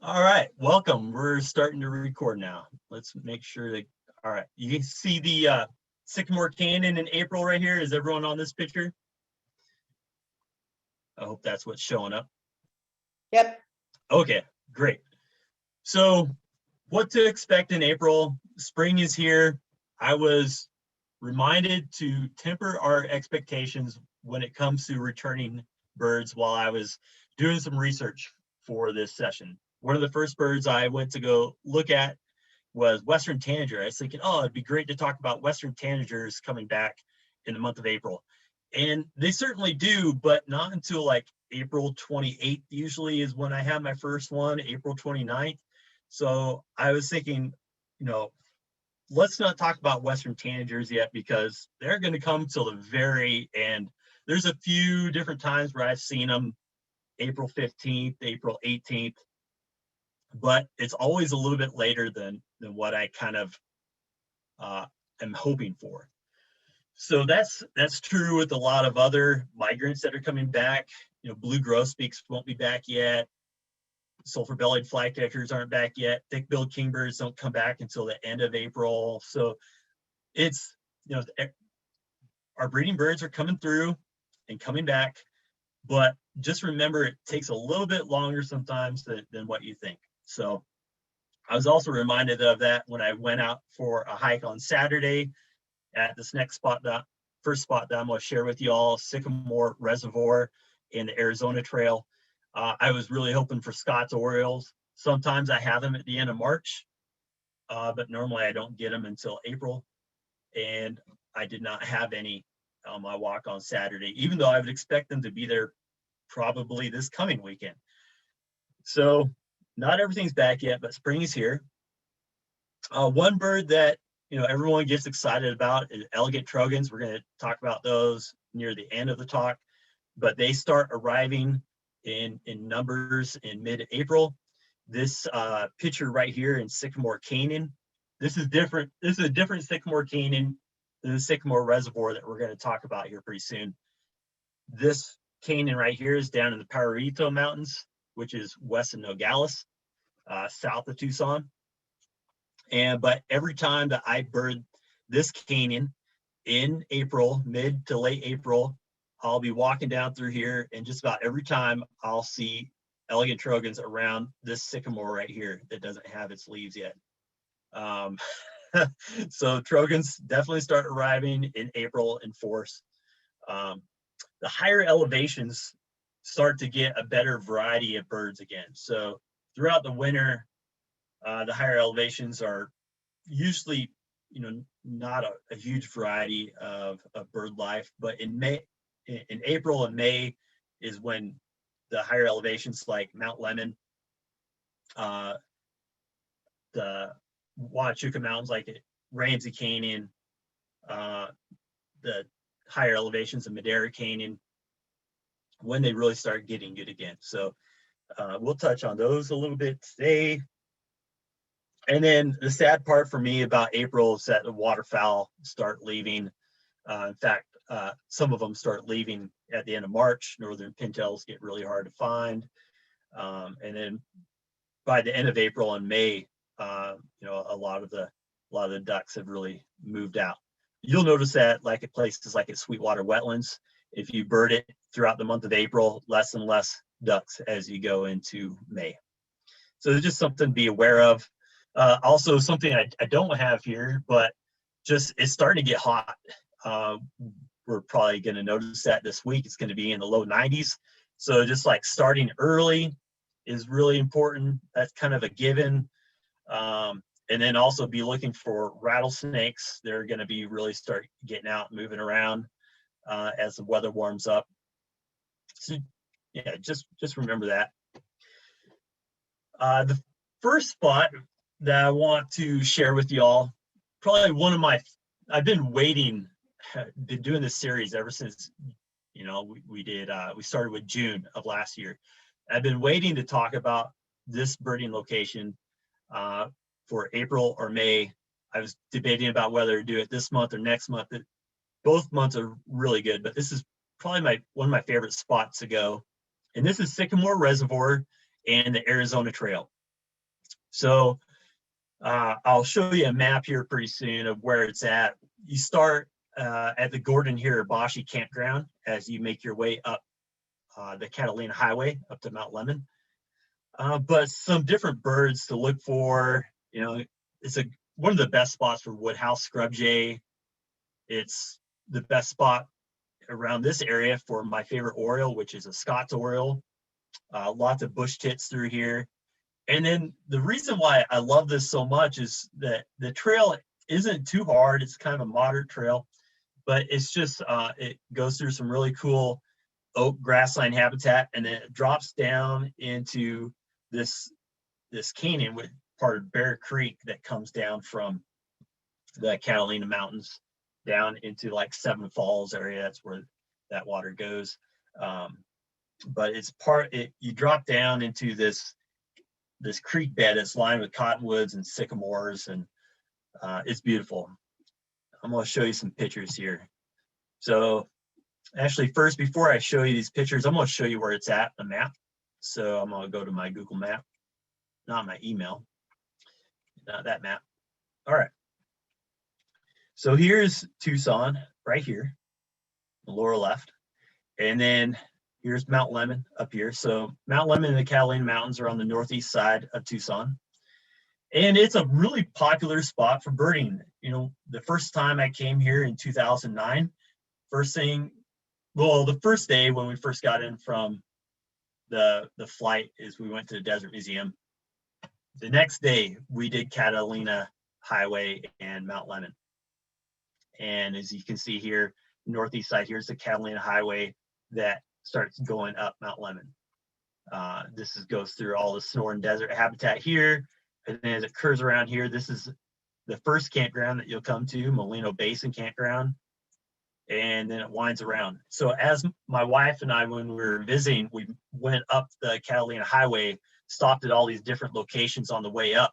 All right, welcome. We're starting to record now. Let's make sure that, all right, you can see the Sycamore Canyon in April right here. Is everyone on this picture? I hope that's what's showing up. Yep. Okay, great. So what to expect in April? Spring is here. I was reminded to temper our expectations when it comes to returning birds while I was doing some research for this session. One of the first birds I went to go look at was Western tanager. I was thinking, oh, it'd be great to talk about Western tanagers coming back in the month of April. And they certainly do, but not until like April 28th usually is when I have my first one, April 29th. So I was thinking, let's not talk about Western tanagers yet because they're going to come till the very end. There's a few different times where I've seen them April 15th, April 18th, but it's always a little bit later than what I kind of am hoping for. So that's true with a lot of other migrants that are coming back. Blue grosbeaks won't be back yet. Sulfur-bellied flycatchers aren't back yet. Thick-billed kingbirds don't come back until the end of April. So it's, our breeding birds are coming through and coming back, but just remember it takes a little bit longer sometimes than what you think. So I was also reminded of that when I went out for a hike on Saturday at this next spot, first spot that I'm going to share with you all, Sycamore Reservoir in the Arizona Trail. I was really hoping for Scots Orioles. Sometimes I have them at the end of March, but normally I don't get them until April. And I did not have any on my walk on Saturday, even though I would expect them to be there probably this coming weekend. So not everything's back yet, but spring is here. One bird that everyone gets excited about is elegant trogons. We're going to talk about those near the end of the talk, but they start arriving in numbers in mid-April. This picture right here in Sycamore Canyon, this is different. This is a different Sycamore Canyon than the Sycamore Reservoir that we're going to talk about here pretty soon. This canyon right here is down in the Pajarito Mountains, which is west of Nogales, south of Tucson. But every time that I bird this canyon in April, mid to late April, I'll be walking down through here, and just about every time I'll see elegant trogons around this sycamore right here that doesn't have its leaves yet. So trogons definitely start arriving in April in force. The higher elevations start to get a better variety of birds again. So throughout the winter, the higher elevations are usually, not a huge variety of bird life, but in April and May is when the higher elevations like Mount Lemmon, the Huachuca Mountains like Ramsey Canyon, the higher elevations of Madera Canyon, when they really start getting good again. So we'll touch on those a little bit today. And then the sad part for me about April is that the waterfowl start leaving. In fact, some of them start leaving at the end of March. Northern pintails get really hard to find. And then by the end of April and May, a lot of the ducks have really moved out. You'll notice that like at places like at Sweetwater Wetlands, if you bird it throughout the month of April, less and less ducks as you go into May. So it's just something to be aware of. Also something I don't have here, but just it's starting to get hot. We're probably going to notice that this week. It's going to be in the low 90s. So just like starting early is really important. That's kind of a given. And then also be looking for rattlesnakes. They're going to be really start getting out, moving around as the weather warms up. So yeah, just remember that. The first spot that I want to share with y'all, probably one of I've been waiting, been doing this series ever since, we started with June of last year. I've been waiting to talk about this birding location for April or May. I was debating about whether to do it this month or next month. Both months are really good, but this is probably one of my favorite spots to go. And this is Sycamore Reservoir and the Arizona Trail. So I'll show you a map here pretty soon of where it's at. You start at the Gordon Hirabashi campground as you make your way up the Catalina Highway up to Mount Lemmon. But some different birds to look for. You know, it's one of the best spots for Woodhouse Scrub J. It's the best spot around this area for my favorite oriole, which is a Scots Oriole. Lots of bush tits through here. And then the reason why I love this so much is that the trail isn't too hard. It's kind of a moderate trail, but it's just, it goes through some really cool oak grassland habitat, and then it drops down into this canyon with part of Bear Creek that comes down from the Catalina Mountains down into like Seven Falls area. That's where that water goes. But it's you drop down into this creek bed. It's lined with cottonwoods and sycamores, and it's beautiful. I'm going to show you some pictures here. So actually, first, before I show you these pictures, I'm going to show you where it's at, the map. So I'm going to go to my Google map, not my email, not that map. All right. So here's Tucson right here, the lower left. And then here's Mount Lemmon up here. So Mount Lemmon and the Catalina Mountains are on the northeast side of Tucson. And it's a really popular spot for birding. You know, the first time I came here in 2009, the first day when we first got in from the flight is we went to the Desert Museum. The next day we did Catalina Highway and Mount Lemmon. And as you can see here, northeast side, here's the Catalina Highway that starts going up Mount Lemmon. This goes through all the Sonoran Desert habitat here. And then as it curves around here, this is the first campground that you'll come to, Molino Basin Campground. And then it winds around. So as my wife and I, when we were visiting, we went up the Catalina Highway, stopped at all these different locations on the way up.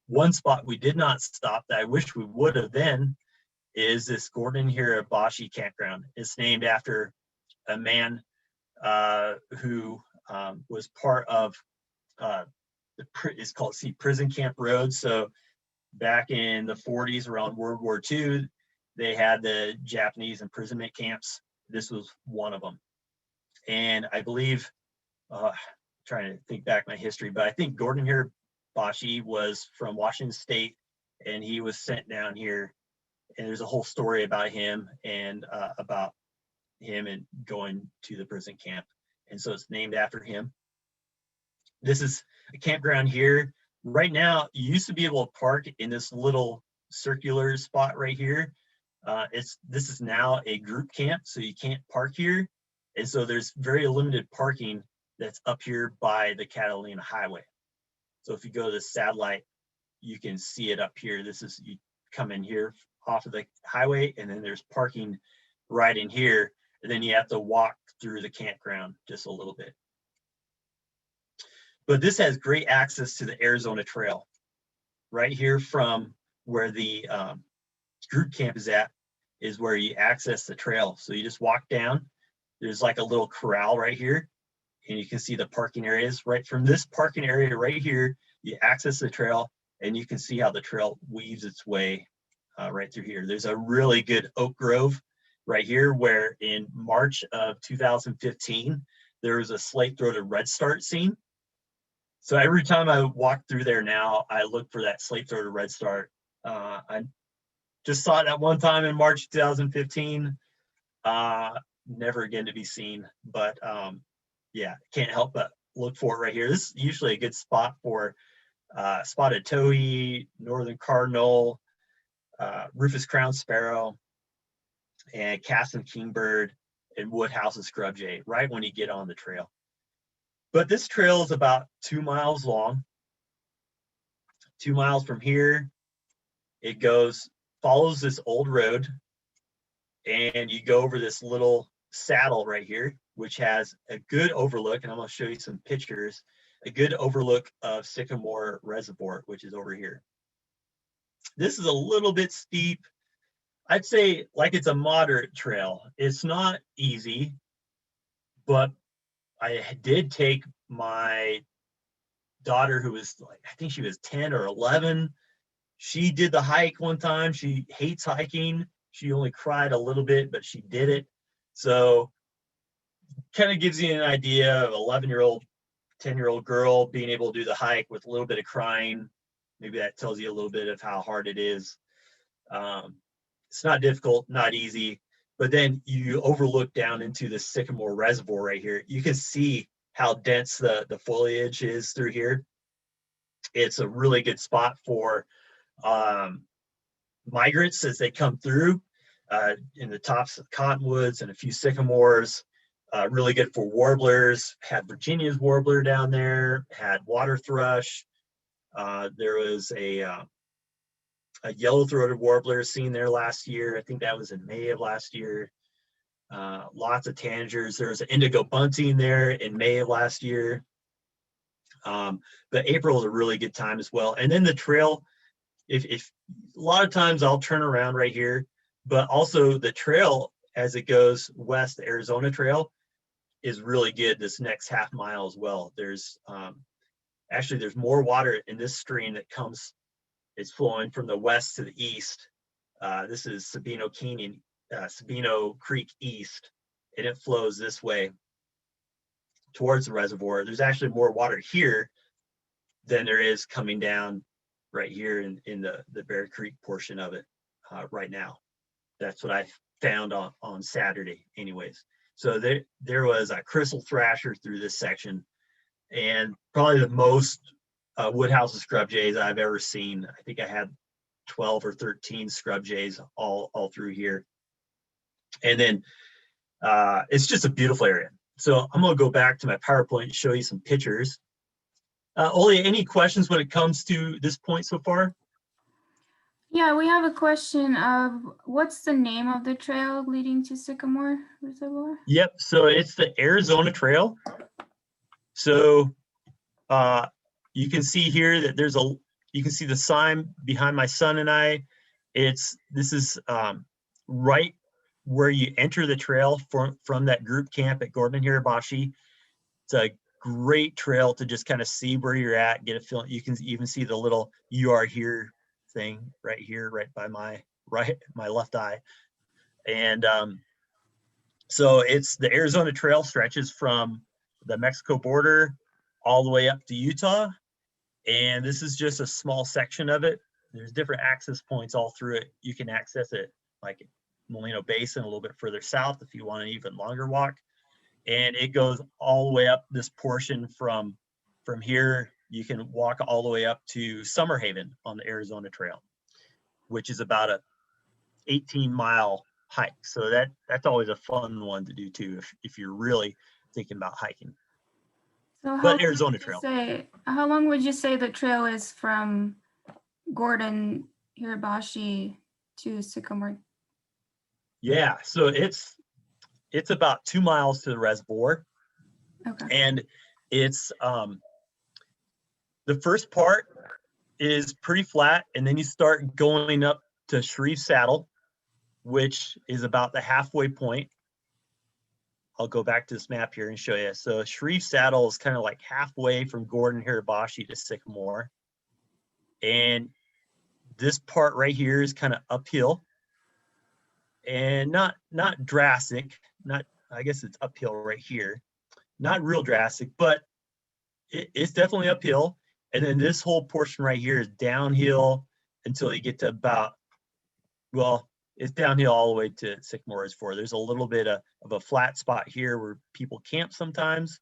One spot we did not stop that I wish we would have then is this Gordon Hirabashi campground. It's named after a man who was part of it's called Prison Camp Road. So back in the 40s, around World War II, they had the Japanese imprisonment camps. This was one of them. And I believe, trying to think back my history, but I think Gordon Hirabashi was from Washington State, and he was sent down here. And there's a whole story about him and going to the prison camp. And so it's named after him. This is a campground here. Right now, you used to be able to park in this little circular spot right here. This is now a group camp, so you can't park here. And so there's very limited parking that's up here by the Catalina Highway. So if you go to the satellite, you can see it up here. You come in here off of the highway, and then there's parking right in here. And then you have to walk through the campground just a little bit. But this has great access to the Arizona Trail. Right here from where the group camp is at is where you access the trail. So you just walk down. There's like a little corral right here, and you can see the parking areas. Right from this parking area right here, you access the trail, and you can see how the trail weaves its way right through here. There's a really good oak grove right here where in March of 2015, there was a slate-throated redstart seen. So every time I walk through there now, I look for that slate-throated redstart. I just saw it that one time in March 2015. Never again to be seen, but yeah, can't help but look for it right here. This is usually a good spot for spotted towhee, northern cardinal, rufous crowned sparrow, and Cassin kingbird, and Woodhouse Scrub J, right when you get on the trail. But this trail is about 2 miles long. 2 miles from here, it follows this old road, and you go over this little saddle right here, which has a good overlook, and I'm going to show you some pictures, a good overlook of Sycamore Reservoir, which is over here. This is a little bit steep. I'd say like it's a moderate trail. It's not easy, but I did take my daughter who was like, I think she was 10 or 11. She did the hike one time. She hates hiking. She only cried a little bit, but she did it. So kind of gives you an idea of 11-year-old, 10-year-old girl being able to do the hike with a little bit of crying. Maybe that tells you a little bit of how hard it is. It's not difficult, not easy. But then you overlook down into the Sycamore Reservoir right here. You can see how dense the foliage is through here. It's a really good spot for migrants as they come through in the tops of cottonwoods and a few sycamores. Really good for warblers. Had Virginia's warbler down there, had water thrush. There was a yellow-throated warbler seen there last year. I think that was in May of last year. Lots of tanagers. There was an indigo bunting there in May of last year. But April is a really good time as well. And then the trail, if a lot of times I'll turn around right here, but also the trail as it goes west, the Arizona Trail is really good this next half mile as well. There's actually there's more water in this stream that comes, it's flowing from the west to the east. This is Sabino Canyon, Sabino Creek East, and it flows this way towards the reservoir. There's actually more water here than there is coming down right here in the Bear Creek portion of it right now. That's what I found on Saturday anyways. So there was a crystal thrasher through this section, and probably the most Woodhouse Scrub Jays I've ever seen. I think I had 12 or 13 Scrub Jays all through here. And then it's just a beautiful area. So I'm gonna go back to my PowerPoint and show you some pictures. Oli, any questions when it comes to this point so far? Yeah, we have a question of what's the name of the trail leading to Sycamore Reservoir? Yep, so it's the Arizona Trail. So you can see here that you can see the sign behind my son and I. This is right where you enter the trail from that group camp at Gordon and Hirabashi. It's a great trail to just kind of see where you're at, get a feeling. You can even see the little "you are here" thing right here, right by my left eye. And so it's the Arizona Trail stretches from the Mexico border all the way up to Utah. And this is just a small section of it. There's different access points all through it. You can access it like Molino Basin a little bit further south if you want an even longer walk. And it goes all the way up this portion from here. You can walk all the way up to Summerhaven on the Arizona Trail, which is about a 18-mile hike. So that's always a fun one to do too if you're really thinking about hiking. So but Arizona Trail. How long would you say the trail is from Gordon Hirabashi to Sycamore? Yeah, so it's about 2 miles to the reservoir. Okay. And it's the first part is pretty flat, and then you start going up to Shreve Saddle, which is about the halfway point. I'll go back to this map here and show you. So Shreve Saddle is kind of like halfway from Gordon Hirabashi to Sycamore. And this part right here is kind of uphill and not drastic. I guess it's uphill right here. Not real drastic, but it's definitely uphill. And then this whole portion right here is downhill until you get to about, well, it's downhill all the way to Sycamore Reservoir. There's a little bit of a flat spot here where people camp sometimes.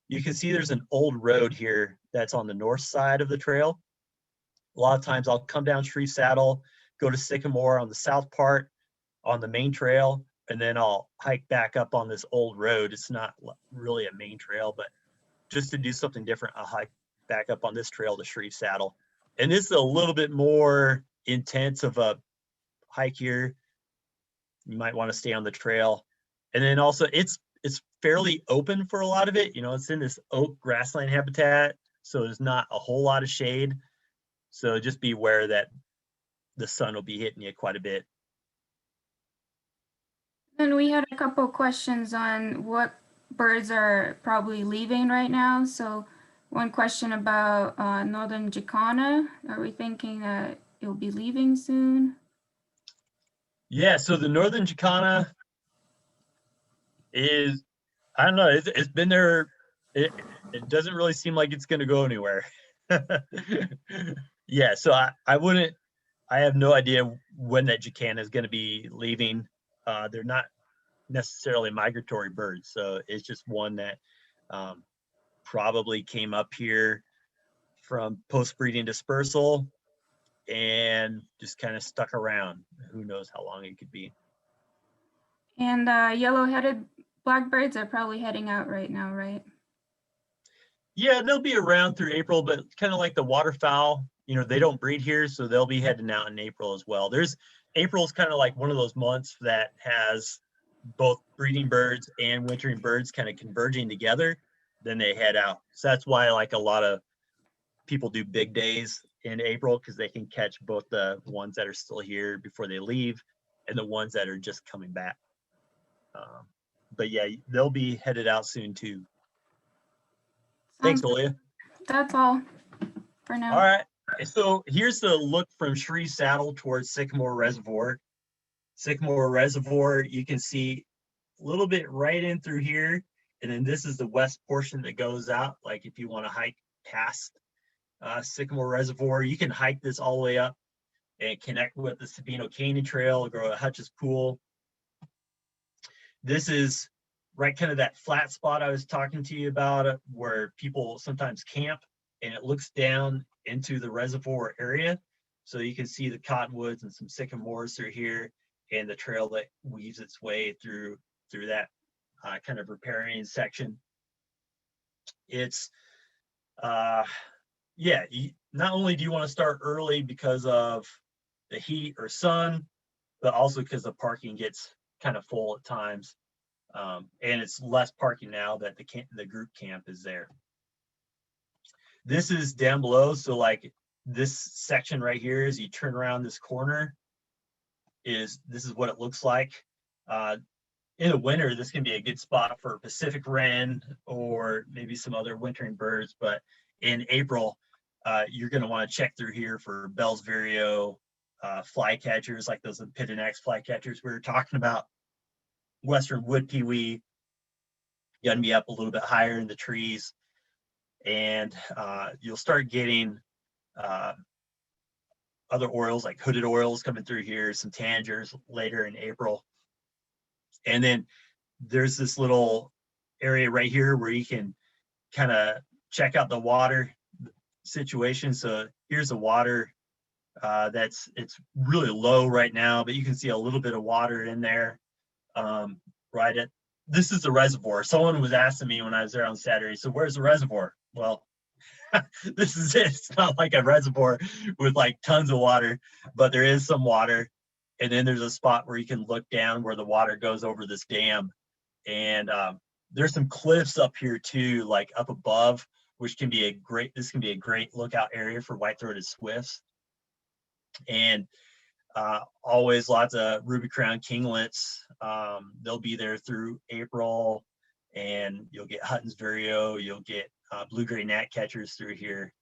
You can see there's an old road here that's on the north side of the trail. A lot of times I'll come down Shreve Saddle, go to Sycamore on the south part on the main trail, and then I'll hike back up on this old road. It's not really a main trail, but just to do something different, I'll hike back up on this trail to Shreve Saddle. And this is a little bit more intense of a hike here. You might want to stay on the trail. And then also it's fairly open for a lot of it. You know, it's in this oak grassland habitat, so there's not a whole lot of shade. So just be aware that the sun will be hitting you quite a bit. And we had a couple questions on what birds are probably leaving right now. So One question about northern jacana. Are we thinking that it'll be leaving soon? Yeah, so the northern jacana is, I don't know, it's been there. It doesn't really seem like it's going to go anywhere. Yeah, so I have no idea when that jacana is going to be leaving. They're not necessarily migratory birds, so it's just one that probably came up here from post-breeding dispersal and just kind of stuck around. Who knows how long it could be. And yellow-headed blackbirds are probably heading out right now, right? Yeah, they'll be around through April, but kind of like the waterfowl, they don't breed here, so they'll be heading out in April as well. April's kind of like one of those months that has both breeding birds and wintering birds kind of converging together. Then they head out. So that's why like a lot of people do big days in April, because they can catch both the ones that are still here before they leave and the ones that are just coming back. But yeah, they'll be headed out soon too. Thanks, Olia. That's all for now. All right. So here's the look from Shreve Saddle towards Sycamore Reservoir. Sycamore Reservoir, you can see a little bit right in through here. And then this is the west portion that goes out. Like if you want to hike past Sycamore Reservoir, you can hike this all the way up and connect with the Sabino Canyon Trail, go to Hutch's Pool. This is right kind of that flat spot I was talking to you about, where people sometimes camp, and it looks down into the reservoir area. So you can see the cottonwoods and some sycamores through here, and the trail that weaves its way through that kind of riparian section. It's yeah, not only do you want to start early because of the heat or sun, but also because the parking gets kind of full at times. And it's less parking now that the group camp is there. This is down below. So like this section right here, as you turn around this corner, this is what it looks like. In the winter, this can be a good spot for Pacific wren or maybe some other wintering birds. But in April, you're going to want to check through here for Bell's vireo, flycatchers like those Impidinax flycatchers we were talking about, western wood pewee. You got to be up a little bit higher in the trees, and you'll start getting other orioles like hooded orioles coming through here, some tanagers later in April. And then there's this little area right here where you can kind of check out the water situation. So here's the water. It's really low right now, but you can see a little bit of water in there. This is the reservoir. Someone was asking me when I was there on Saturday, so where's the reservoir? Well, this is it. It's not like a reservoir with like tons of water, but there is some water. And then there's a spot where you can look down where the water goes over this dam. And there's some cliffs up here too, like up above, which can be this can be a great lookout area for white-throated swifts. And always lots of ruby crown kinglets. They'll be there through April, and you'll get Hutton's vireo, you'll get blue-gray gnatcatchers through here.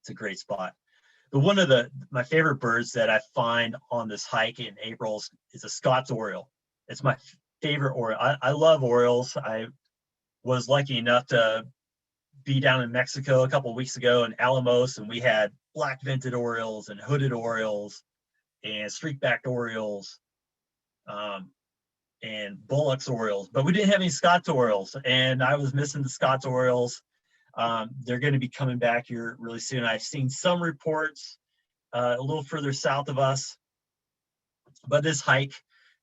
It's a great spot. But one of my favorite birds that I find on this hike in April is a Scots Oriole. It's my favorite Oriole. I love Orioles. I was lucky enough to be down in Mexico a couple of weeks ago in Alamos, and we had black-vented Orioles and hooded Orioles and streak-backed Orioles and Bullock's Orioles, but we didn't have any Scots Orioles, and I was missing the Scots Orioles. They're going to be coming back here really soon. I've seen some reports a little further south of us, but this hike,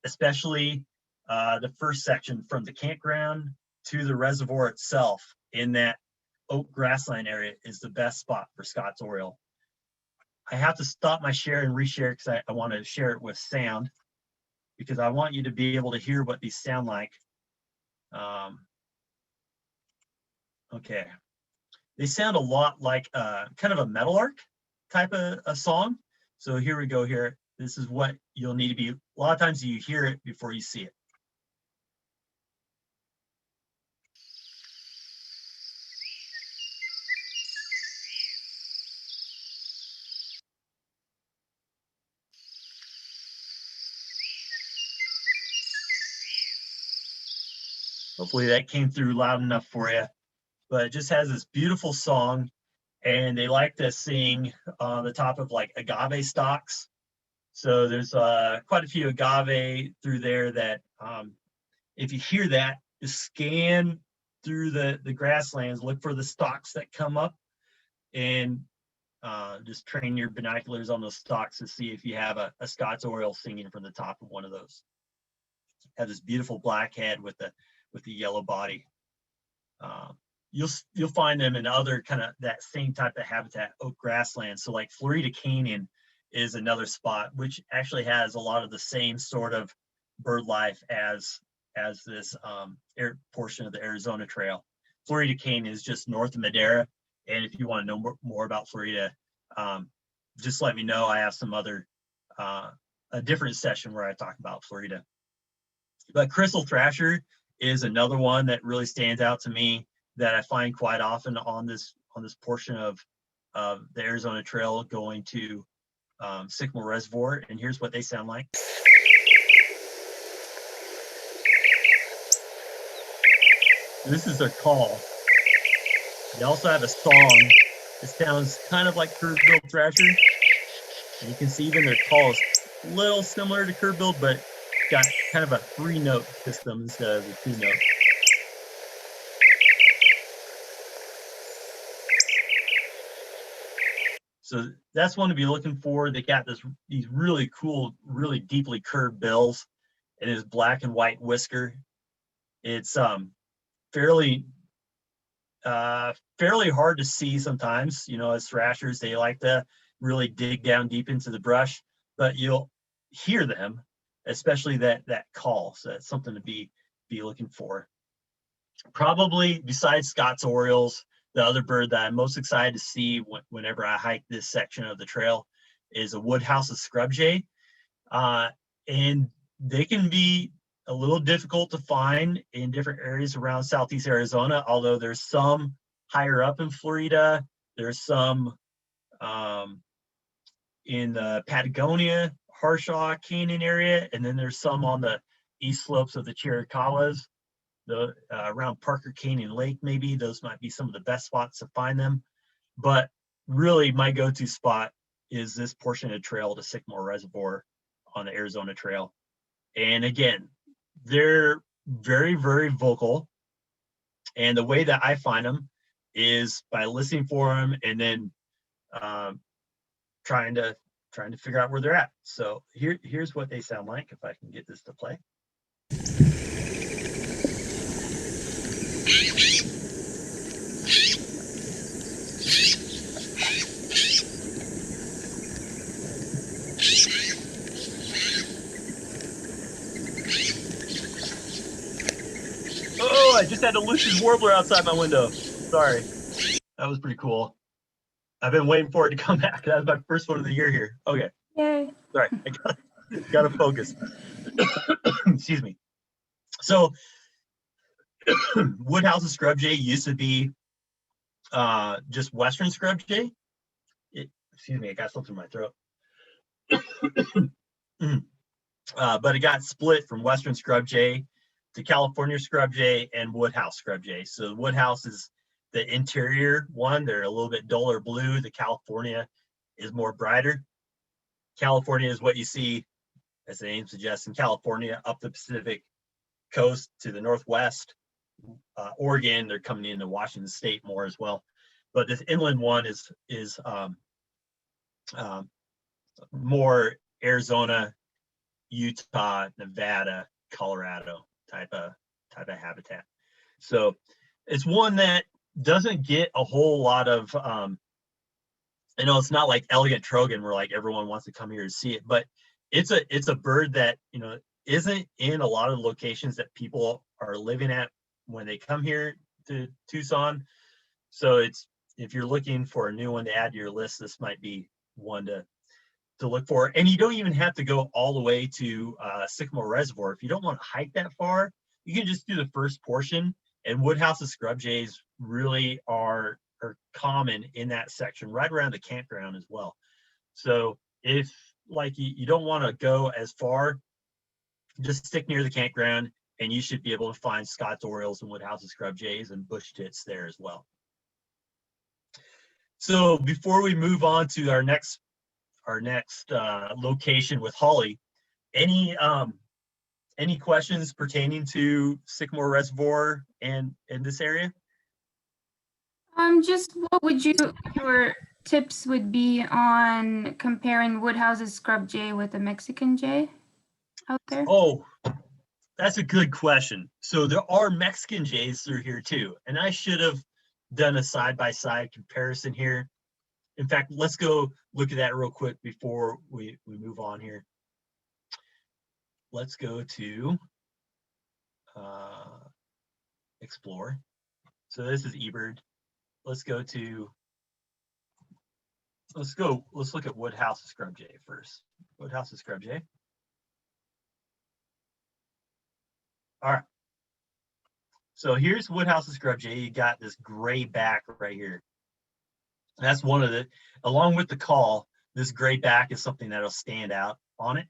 especially the first section from the campground to the reservoir itself in that oak grassland area, is the best spot for Scots Oriole. I have to stop my share and reshare because I want to share it with sound, because I want you to be able to hear what these sound like. Okay. They sound a lot like kind of a metallark type of a song. So here we go here. This is what you'll need to be. A lot of times you hear it before you see it. Hopefully that came through loud enough for you. But it just has this beautiful song, and they like to sing on the top of like agave stalks. So there's quite a few agave through there that if you hear that, just scan through the grasslands, look for the stalks that come up, and just train your binoculars on those stalks to see if you have a Scots Oriole singing from the top of one of those. Have this beautiful black head with the yellow body. You'll find them in other kind of that same type of habitat, oak grasslands. So like Throated Canyon is another spot which actually has a lot of the same sort of bird life as this portion of the Arizona Trail. Throated Canyon is just north of Madera, and if you want to know more about Florida, just let me know. I have some other a different session where I talk about Florida. But Crystal Thrasher is another one that really stands out to me that I find quite often on this portion of the Arizona Trail going to Sycamore Reservoir. And here's what they sound like. This is their call. They also have a song. It sounds kind of like curve-billed thrasher. And you can see even their call is a little similar to curve-billed, but got kind of a 3-note system instead of a 2-note. So that's one to be looking for. They got these really cool, really deeply curved bills, and his black and white whisker. It's fairly hard to see sometimes. You know, as thrashers, they like to really dig down deep into the brush, but you'll hear them, especially that call. So that's something to be looking for. Probably besides Scots Orioles, the other bird that I'm most excited to see whenever I hike this section of the trail is a Woodhouse Scrub J. And they can be a little difficult to find in different areas around Southeast Arizona, although there's some higher up in Florida. There's some in the Patagonia, Harshaw Canyon area, and then there's some on the east slopes of the Chiricahuas. Around Parker Canyon Lake, maybe those might be some of the best spots to find them. But really, my go-to spot is this portion of the trail to Sycamore Reservoir on the Arizona Trail. And again, they're very, very vocal. And the way that I find them is by listening for them and then trying to figure out where they're at. So here's what they sound like if I can get this to play. Oh, I just had to loose his warbler outside my window. Sorry. That was pretty cool. I've been waiting for it to come back. That was my first one of the year here. Okay. Yay. Sorry. I gotta focus. Excuse me. So Woodhouse Scrub J used to be just Western Scrub J. Excuse me, I got something in my throat. But it got split from Western Scrub J to California Scrub J and Woodhouse Scrub J. So Woodhouse is the interior one. They're a little bit duller blue. The California is more brighter. California is what you see, as the name suggests, in California up the Pacific coast to the northwest. Oregon, they're coming into Washington State more as well. But this inland one is more Arizona, Utah, Nevada, Colorado type of habitat. So it's one that doesn't get a whole lot of it's not like elegant trogon where like everyone wants to come here to see it, but it's a bird that isn't in a lot of locations that people are living at when they come here to Tucson. So if you're looking for a new one to add to your list, this might be one to look for. And you don't even have to go all the way to Sycamore Reservoir. If you don't want to hike that far, you can just do the first portion. And Woodhouse Scrub Jays really are common in that section, right around the campground as well. So if like you don't want to go as far, just stick near the campground and you should be able to find Scots Orioles and Woodhouse Scrub Jays and bush tits there as well. So before we move on to our next location with Holly, any questions pertaining to Sycamore Reservoir and in this area? Just what would your tips would be on comparing Woodhouse's Scrub Jay with a Mexican Jay out there? Oh, that's a good question. So there are Mexican Jays through here too, and I should have done a side-by-side comparison here. In fact, let's go look at that real quick before we move on here. Let's go to Explore. So this is eBird. Let's look at Woodhouse Scrub J first. Woodhouse Scrub J. All right. So here's Woodhouse Scrub J. You got this gray back right here. That's one of the, along with the call, this gray back is something that'll stand out on it.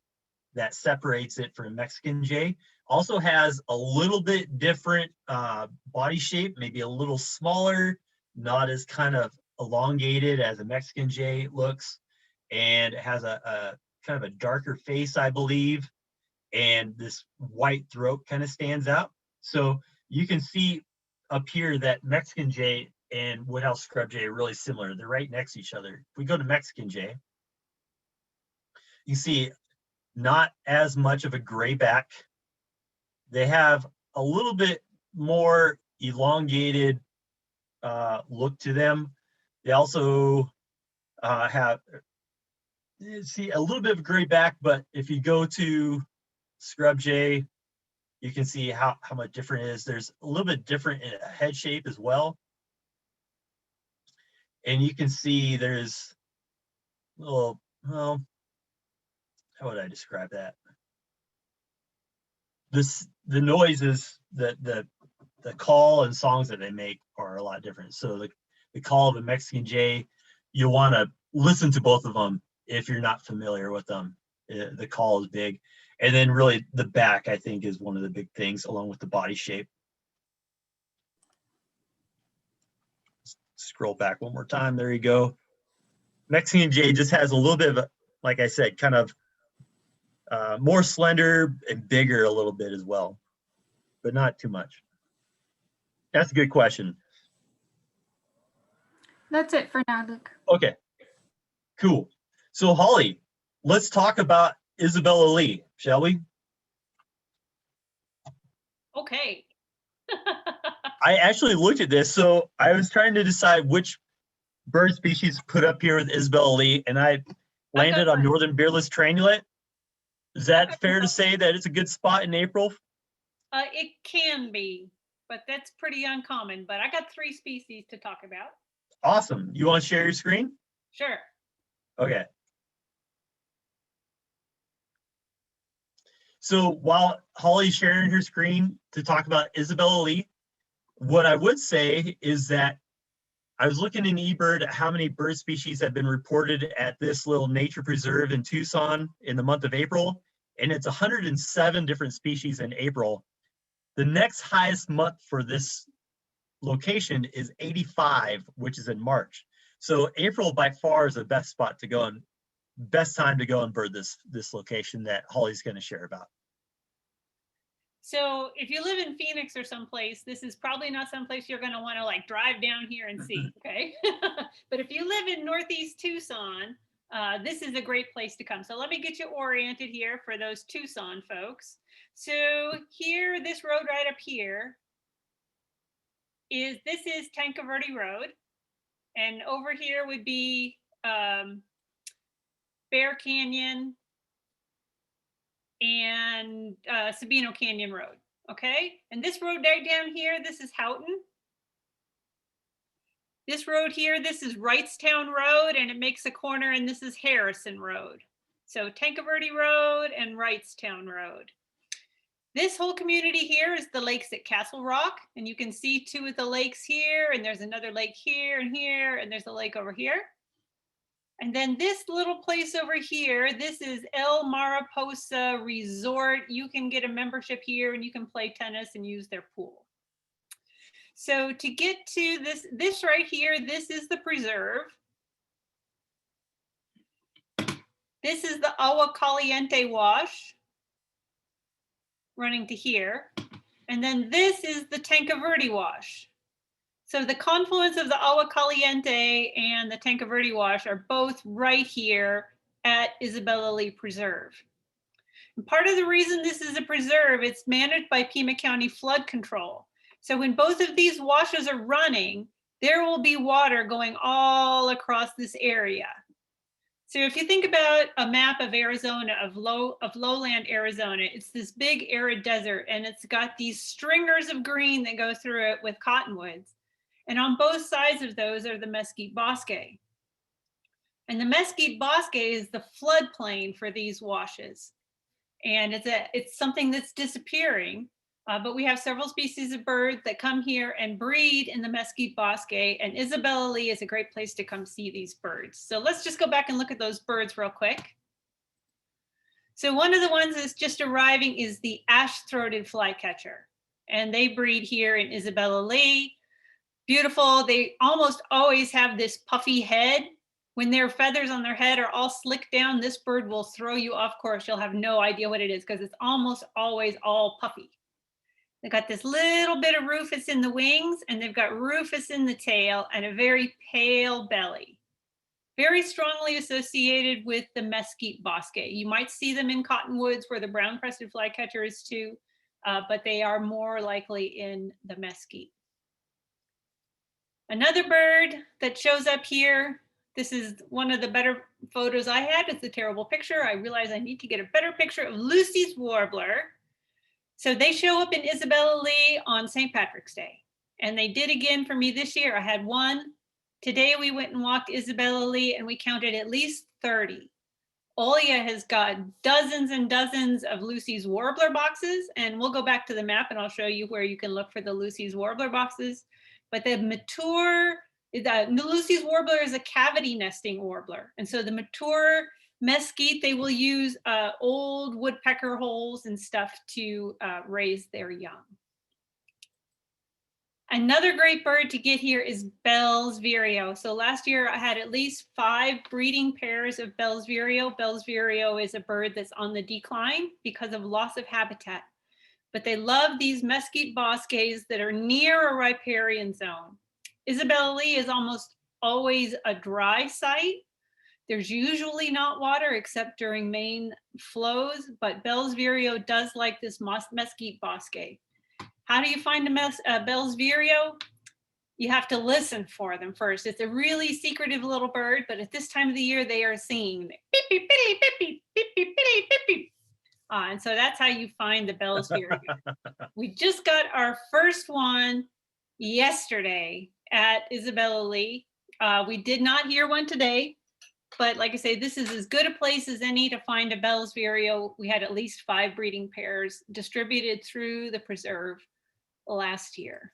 That separates it from Mexican Jay. Also has a little bit different body shape, maybe a little smaller, not as kind of elongated as a Mexican Jay looks, and it has a kind of a darker face, I believe, and this white throat kind of stands out. So you can see up here that Mexican Jay and Woodhouse Scrub Jay are really similar. They're right next to each other. If we go to Mexican Jay, you see not as much of a gray back. They have a little bit more elongated look to them. They also have, see, a little bit of gray back, but if you go to Scrub Jay, you can see how much different it is. There's a little bit different in head shape as well. And you can see there's a little, well, how would I describe that? The noises, the call and songs that they make are a lot different. So the call of a Mexican Jay, you'll want to listen to both of them if you're not familiar with them. The call is big. And then really the back, I think, is one of the big things, along with the body shape. Scroll back one more time. There you go. Mexican Jay just has a little bit of, like I said, kind of more slender and bigger a little bit as well, but not too much. That's a good question. That's it for now, Luke. Okay, cool. So Holly, let's talk about Isabella Lee, shall we? Okay. I actually looked at this, so I was trying to decide which bird species put up here with Isabella Lee, and I landed on northern beardless tranulate. Is that fair to say that it's a good spot in April? It can be, but that's pretty uncommon. But I got 3 species to talk about. Awesome. You want to share your screen? Sure. Okay. So while Holly's sharing her screen to talk about Isabella Lee, what I would say is that I was looking in eBird at how many bird species have been reported at this little nature preserve in Tucson in the month of April, and it's 107 different species in April. The next highest month for this location is 85, which is in March. So April by far is the best spot to go and best time to go and bird this location that Holly's going to share about. So if you live in Phoenix or someplace, this is probably not someplace you're going to want to like drive down here and see, okay? But if you live in Northeast Tucson, this is a great place to come. So let me get you oriented here for those Tucson folks. So here, this road right up here is Tanque Road. And over here would be Bear Canyon and Sabino Canyon Road, okay? And this road right down here, this is Houghton. This road here, this is Wrightstown Road, and it makes a corner, and this is Harrison Road. So Tanque Road and Wrightstown Road. This whole community here is the lakes at Castle Rock, and you can see 2 of the lakes here, and there's another lake here, and there's a lake over here. And then this little place over here, this is El Mariposa Resort. You can get a membership here and you can play tennis and use their pool. So to get to this right here, this is the preserve. This is the Agua Caliente wash running to here. And then this is the Tanque Verde wash. So the confluence of the Agua Caliente and the Tanque Verde wash are both right here at Isabella Lee Preserve. And part of the reason this is a preserve, it's managed by Pima County Flood Control. So when both of these washes are running, there will be water going all across this area. So if you think about a map of Arizona, of lowland Arizona, it's this big arid desert and it's got these stringers of green that go through it with cottonwoods. And on both sides of those are the mesquite bosque. And the mesquite bosque is the floodplain for these washes. And it's something that's disappearing, but we have several species of birds that come here and breed in the mesquite bosque, and Isabella Lee is a great place to come see these birds. So let's just go back and look at those birds real quick. So one of the ones that's just arriving is the ash-throated flycatcher, and they breed here in Isabella Lee. Beautiful. They almost always have this puffy head. When their feathers on their head are all slicked down, this bird will throw you off course. You'll have no idea what it is because it's almost always all puffy. They've got this little bit of rufous in the wings, and they've got rufous in the tail and a very pale belly. Very strongly associated with the mesquite bosque. You might see them in cottonwoods where the brown-crested flycatcher is too, but they are more likely in the mesquite. Another bird that shows up here, this is one of the better photos I had. It's a terrible picture. I realize I need to get a better picture of Lucy's warbler. So they show up in Isabella Lee on St. Patrick's Day. And they did again for me this year. I had one. Today we went and walked Isabella Lee and we counted at least 30. Olia has got dozens and dozens of Lucy's warbler boxes. And we'll go back to the map and I'll show you where you can look for the Lucy's warbler boxes. But the mature, Lucy's warbler is a cavity nesting warbler. And so the mature mesquite, they will use old woodpecker holes and stuff to raise their young. Another great bird to get here is Bell's vireo. So last year I had at least 5 breeding pairs of Bell's vireo. Bell's vireo is a bird that's on the decline because of loss of habitat. But they love these mesquite bosques that are near a riparian zone. Isabella Lee is almost always a dry site. There's usually not water except during main flows, but Bell's vireo does like this mesquite bosque. How do you find a Bell's vireo? You have to listen for them first. It's a really secretive little bird, but at this time of the year, they are singing beep, beep, beep, beep, beep, beep, beep, beep, beep, beep. And so that's how you find the Bell's vireo. We just got our first one yesterday at Isabella Lee. We did not hear one today, but like I say, this is as good a place as any to find a Bell's vireo. We had at least 5 breeding pairs distributed through the preserve last year.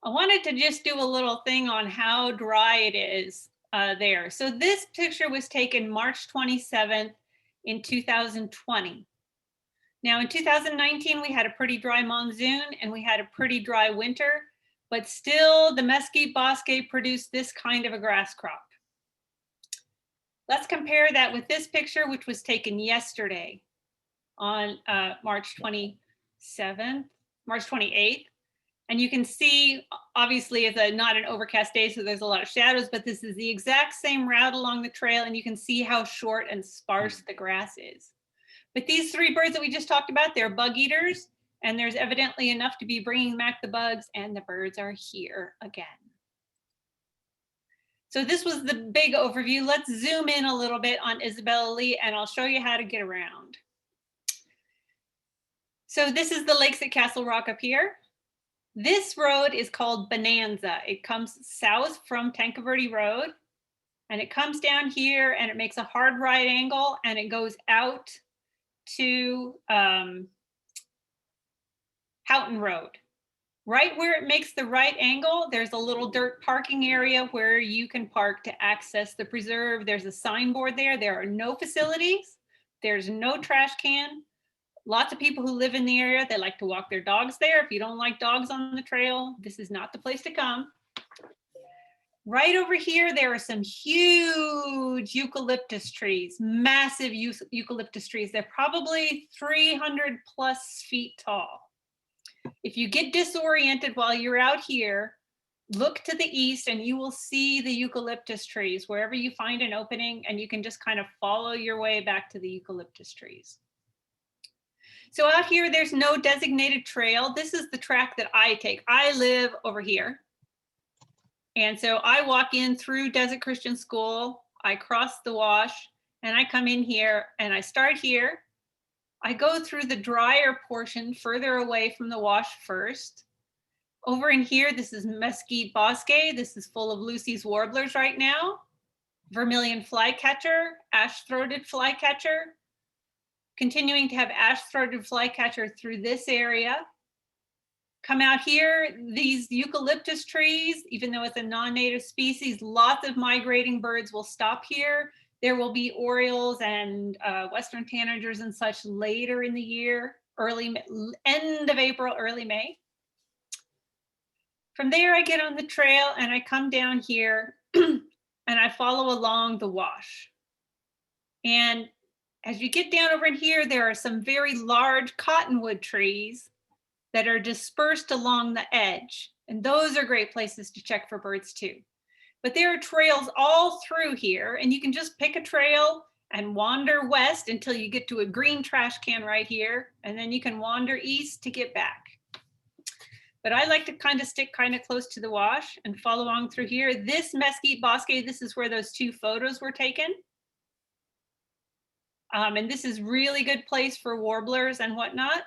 I wanted to just do a little thing on how dry it is there. So this picture was taken March 27th in 2020. Now in 2019, we had a pretty dry monsoon and we had a pretty dry winter, but still the mesquite bosque produced this kind of a grass crop. Let's compare that with this picture, which was taken yesterday on March 28th. And you can see, obviously it's not an overcast day, so there's a lot of shadows, but this is the exact same route along the trail, and you can see how short and sparse the grass is. But these 3 birds that we just talked about, they're bug eaters, and there's evidently enough to be bringing back the bugs, and the birds are here again. So this was the big overview. Let's zoom in a little bit on Isabella Lee, and I'll show you how to get around. So this is the lakes at Castle Rock up here. This road is called Bonanza. It comes south from Tanque Verde Road, and it comes down here and it makes a hard right angle and it goes out to Houghton Road. Right where it makes the right angle, there's a little dirt parking area where you can park to access the preserve. There's a signboard there. There are no facilities. There's no trash can. Lots of people who live in the area, they like to walk their dogs there. If you don't like dogs on the trail, this is not the place to come. Right over here, there are some huge eucalyptus trees, massive eucalyptus trees. They're probably 300 plus feet tall. If you get disoriented while you're out here, look to the east and you will see the eucalyptus trees wherever you find an opening, and you can just kind of follow your way back to the eucalyptus trees. So out here, there's no designated trail. This is the track that I take. I live over here. And so I walk in through Desert Christian School, I cross the wash, and I come in here and I start here. I go through the drier portion further away from the wash first. Over in here, this is Mesquite Bosque. This is full of Lucy's warblers right now. Vermilion flycatcher, ash-throated flycatcher. Continuing to have ash-throated flycatcher through this area. Come out here, these eucalyptus trees, even though it's a non-native species, lots of migrating birds will stop here. There will be orioles and western tanagers and such later in the year, end of April, early May. From there, I get on the trail and I come down here and I follow along the wash. And as you get down over in here, there are some very large cottonwood trees that are dispersed along the edge. And those are great places to check for birds too. But there are trails all through here, and you can just pick a trail and wander west until you get to a green trash can right here, and then you can wander east to get back. But I like to kind of stick kind of close to the wash and follow along through here. This Mesquite Bosque, this is where those 2 photos were taken. And this is really good place for warblers and whatnot.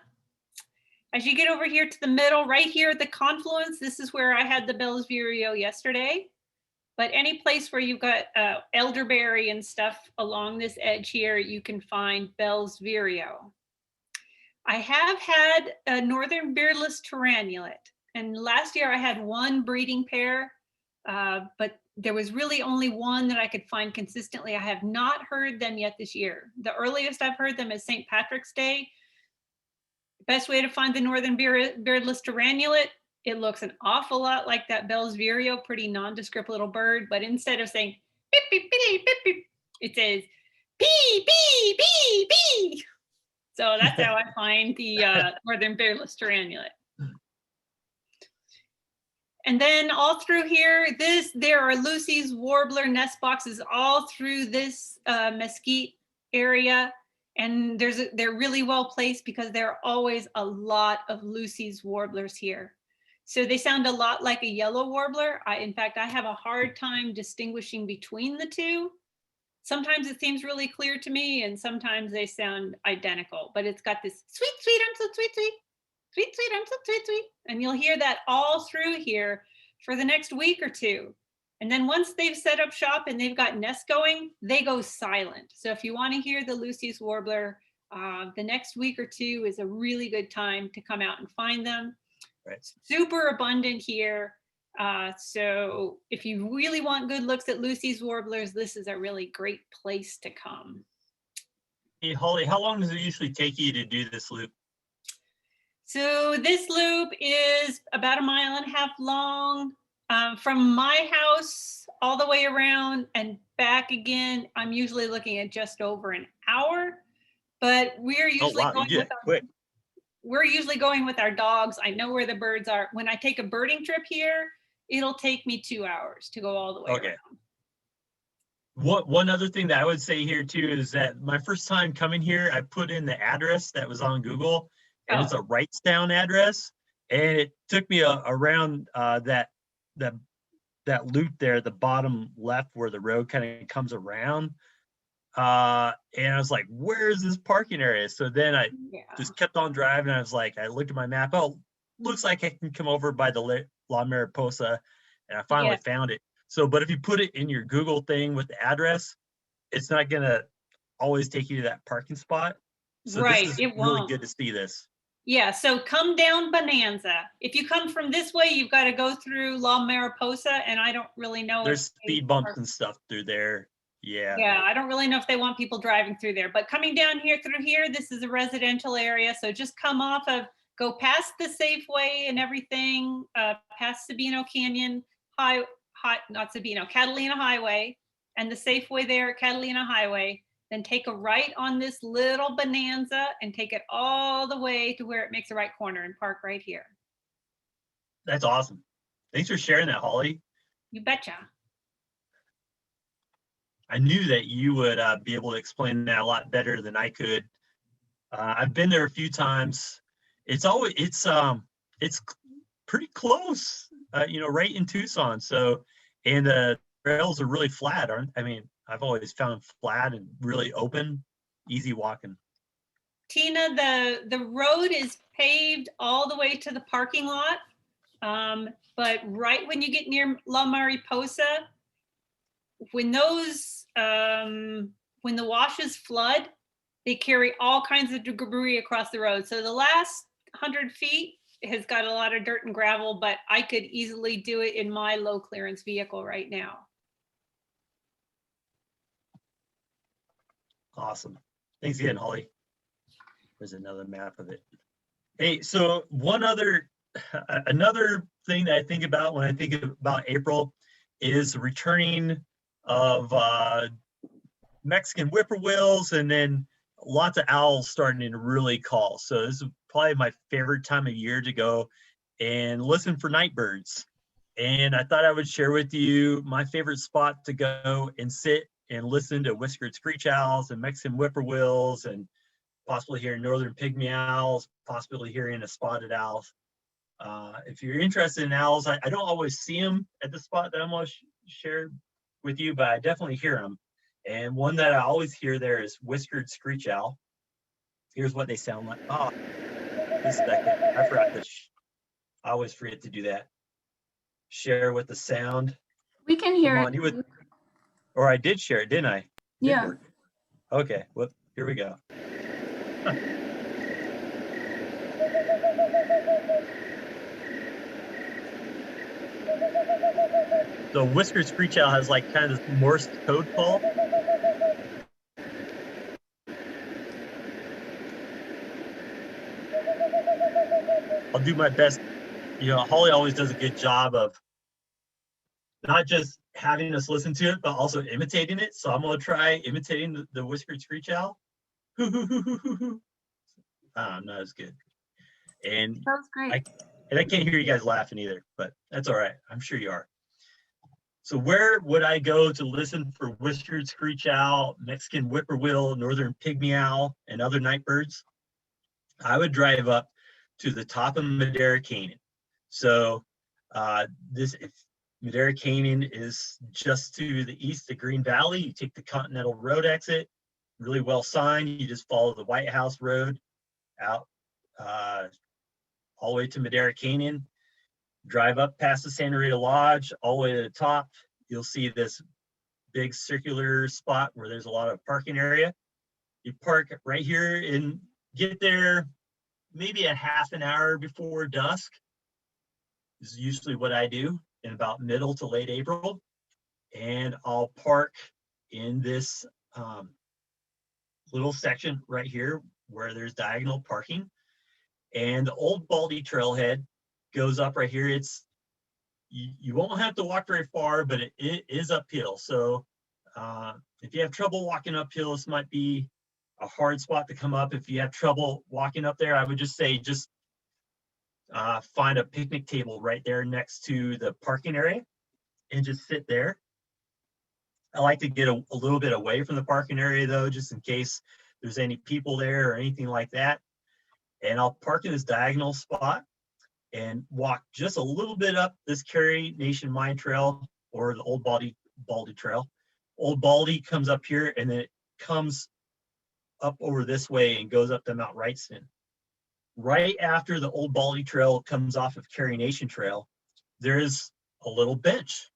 As you get over here to the middle, right here at the confluence, this is where I had the Bell's Vireo yesterday. But any place where you've got elderberry and stuff along this edge here, you can find Bell's Vireo. I have had a northern beardless tyrannulet. And last year I had 1 breeding pair, but there was really only 1 that I could find consistently. I have not heard them yet this year. The earliest I've heard them is St. Patrick's Day. Best way to find the northern beardless tyrannulet, it looks an awful lot like that Bell's Vireo, pretty nondescript little bird, but instead of saying beep, beep, beep, beep, beep, it says bee, bee, bee, bee. So that's how I find the northern beardless tyrannulet. And then all through here, there are Lucy's warbler nest boxes all through this mesquite area. And they're really well placed because there are always a lot of Lucy's warblers here. So they sound a lot like a yellow warbler. In fact, I have a hard time distinguishing between the 2. Sometimes it seems really clear to me and sometimes they sound identical, but it's got this sweet, sweet, I'm so sweet, sweet, sweet, sweet, I'm so sweet, sweet. And you'll hear that all through here for the next week or 2. And then once they've set up shop and they've got nests going, they go silent. So if you want to hear the Lucy's warbler, the next week or 2 is a really good time to come out and find them. Right. Super abundant here. So if you really want good looks at Lucy's warblers, this is a really great place to come. Hey, Holly, how long does it usually take you to do this loop? So this loop is about 1.5 miles long. From my house all the way around and back again, I'm usually looking at just over an hour, but we're usually going with our dogs. I know where the birds are. When I take a birding trip here, it'll take me 2 hours to go all the way around. One other thing that I would say here too is that my first time coming here, I put in the address that was on Google, and it's a Wrightstown address, and it took me around that loop there, the bottom left where the road kind of comes around. And I was like, where's this parking area? So then I just kept on driving. I was like, I looked at my map. Oh, looks like I can come over by the La Mariposa. And I finally found it. So, but if you put it in your Google thing with the address, it's not going to always take you to that parking spot. So right. This is really good to see this. Yeah, so come down Bonanza. If you come from this way, you've got to go through La Mariposa, and I don't really know. There's speed bumps and stuff through there. Yeah. Yeah, I don't really know if they want people driving through there, but coming down here through here, this is a residential area. So just come off of, go past the Safeway and everything, past Sabino Canyon, not Sabino, Catalina Highway, and the Safeway there at Catalina Highway. Then take a right on this little Bonanza and take it all the way to where it makes a right corner and park right here. That's awesome. Thanks for sharing that, Holly. You betcha. I knew that you would be able to explain that a lot better than I could. I've been there a few times. It's pretty close, right in Tucson. So, and the trails are really flat, aren't? I mean, I've always found them flat and really open, easy walking. Tina, the road is paved all the way to the parking lot. But right when you get near La Mariposa, when those, when the washes flood, they carry all kinds of debris across the road. So the last 100 feet has got a lot of dirt and gravel, but I could easily do it in my low clearance vehicle right now. Awesome. Thanks again, Holly. There's another map of it. Hey, so another thing that I think about when I think about April is the returning of Mexican whippoorwills, and then lots of owls starting to really call. So this is probably my favorite time of year to go and listen for night birds. And I thought I would share with you my favorite spot to go and sit and listen to whiskered screech owls and Mexican whippoorwills, and possibly hearing northern pygmy owls, possibly hearing a spotted owl. If you're interested in owls, I don't always see them at the spot that I'm going to share with you, but I definitely hear them. And one that I always hear there is whiskered screech owl. Here's what they sound like. Oh, just a second. I forgot to, I always forget to do that. Share with the sound. We can hear Come on, it. you would, or I did share it, didn't I? Did Yeah. work. Okay, well, here we go. The whiskered screech owl has like kind of this Morse code call. I'll do my best. Holly always does a good job of not just having us listen to it, but also imitating it. So I'm going to try imitating the whiskered screech owl. Not as good. And That was great. I can't hear you guys laughing either, but that's all right. I'm sure you are. So where would I go to listen for whiskered screech owl, Mexican whippoorwill, northern pygmy owl, and other night birds? I would drive up to the top of Madera Canyon. So Madera Canyon is just to the east of Green Valley. You take the Continental Road exit, really well signed. You just follow the White House Road out all the way to Madera Canyon. Drive up past the Santa Rita Lodge, all the way to the top. You'll see this big circular spot where there's a lot of parking area. You park right here and get there maybe a half an hour before dusk. This is usually what I do in about middle to late April. And I'll park in this little section right here where there's diagonal parking. And the old Baldy trailhead goes up right here. You won't have to walk very far, but it is uphill. So if you have trouble walking uphill, this might be a hard spot to come up. If you have trouble walking up there, I would just say find a picnic table right there next to the parking area and just sit there. I like to get a little bit away from the parking area though, just in case there's any people there or anything like that. And I'll park in this diagonal spot and walk just a little bit up this Carey Nation Mine Trail or the Old Baldy Trail. Old Baldy comes up here and then it comes up over this way and goes up to Mount Wrightston. Right after the Old Baldy Trail comes off of Carey Nation Trail, there is a little bench.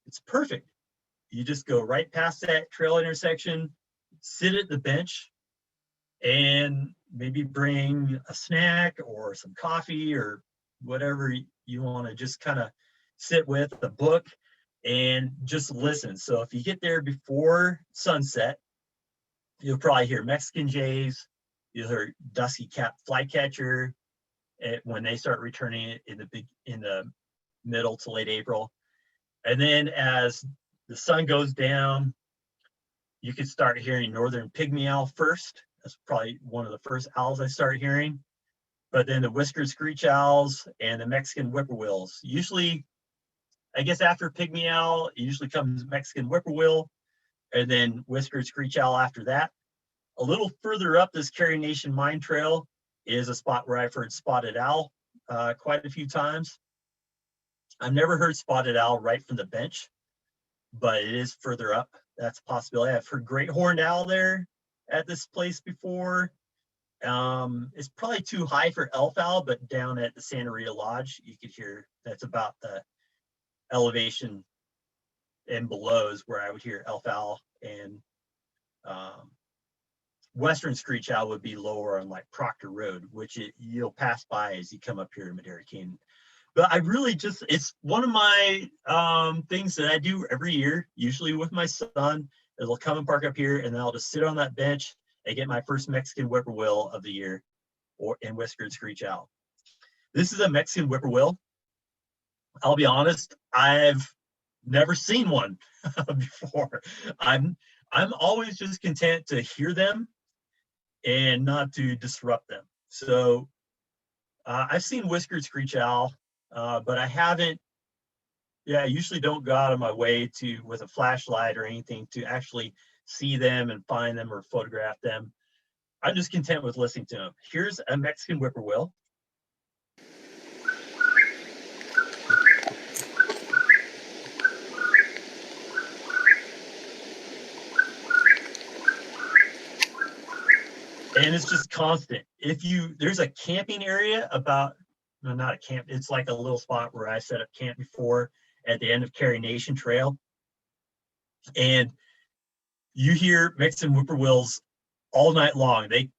It's perfect. You just go right past that trail intersection, sit at the bench, and maybe bring a snack or some coffee or whatever you want to just kind of sit with, a book, and just listen. So if you get there before sunset, you'll probably hear Mexican jays, you'll hear dusky-capped flycatcher when they start returning in the middle to late April. And then as the sun goes down, you can start hearing northern pygmy owl first. That's probably one of the first owls I start hearing. But then the whiskered screech owls and the Mexican whippoorwills. Usually, I guess after pygmy owl, it usually comes Mexican whippoorwill, and then whiskered screech owl after that. A little further up this Carrie Nation Mine Trail is a spot where I've heard spotted owl quite a few times. I've never heard spotted owl right from the bench, but it is further up. That's a possibility. I've heard great horned owl there at this place before. It's probably too high for elf owl, but down at the Santa Rita Lodge, you could hear, that's about the elevation and below is where I would hear elf owl, and western screech owl would be lower on like Proctor Road, which you'll pass by as you come up here in Madera Canyon. But I really just, it's one of my things that I do every year, usually with my son. It'll come and park up here, and then I'll just sit on that bench and get my first Mexican whippoorwill of the year, in whiskered screech owl. This is a Mexican whippoorwill. I'll be honest, I've never seen one before. I'm always just content to hear them and not to disrupt them. So I've seen whiskered screech owl, but I haven't. Yeah, I usually don't go out of my way to, with a flashlight or anything, to actually see them and find them or photograph them. I'm just content with listening to them. Here's a Mexican whippoorwill. And it's just constant. There's a camping area about, no, not a camp, it's like a little spot where I set up camp before at the end of Carrie Nation Trail. And you hear Mexican whippoorwills all night long. They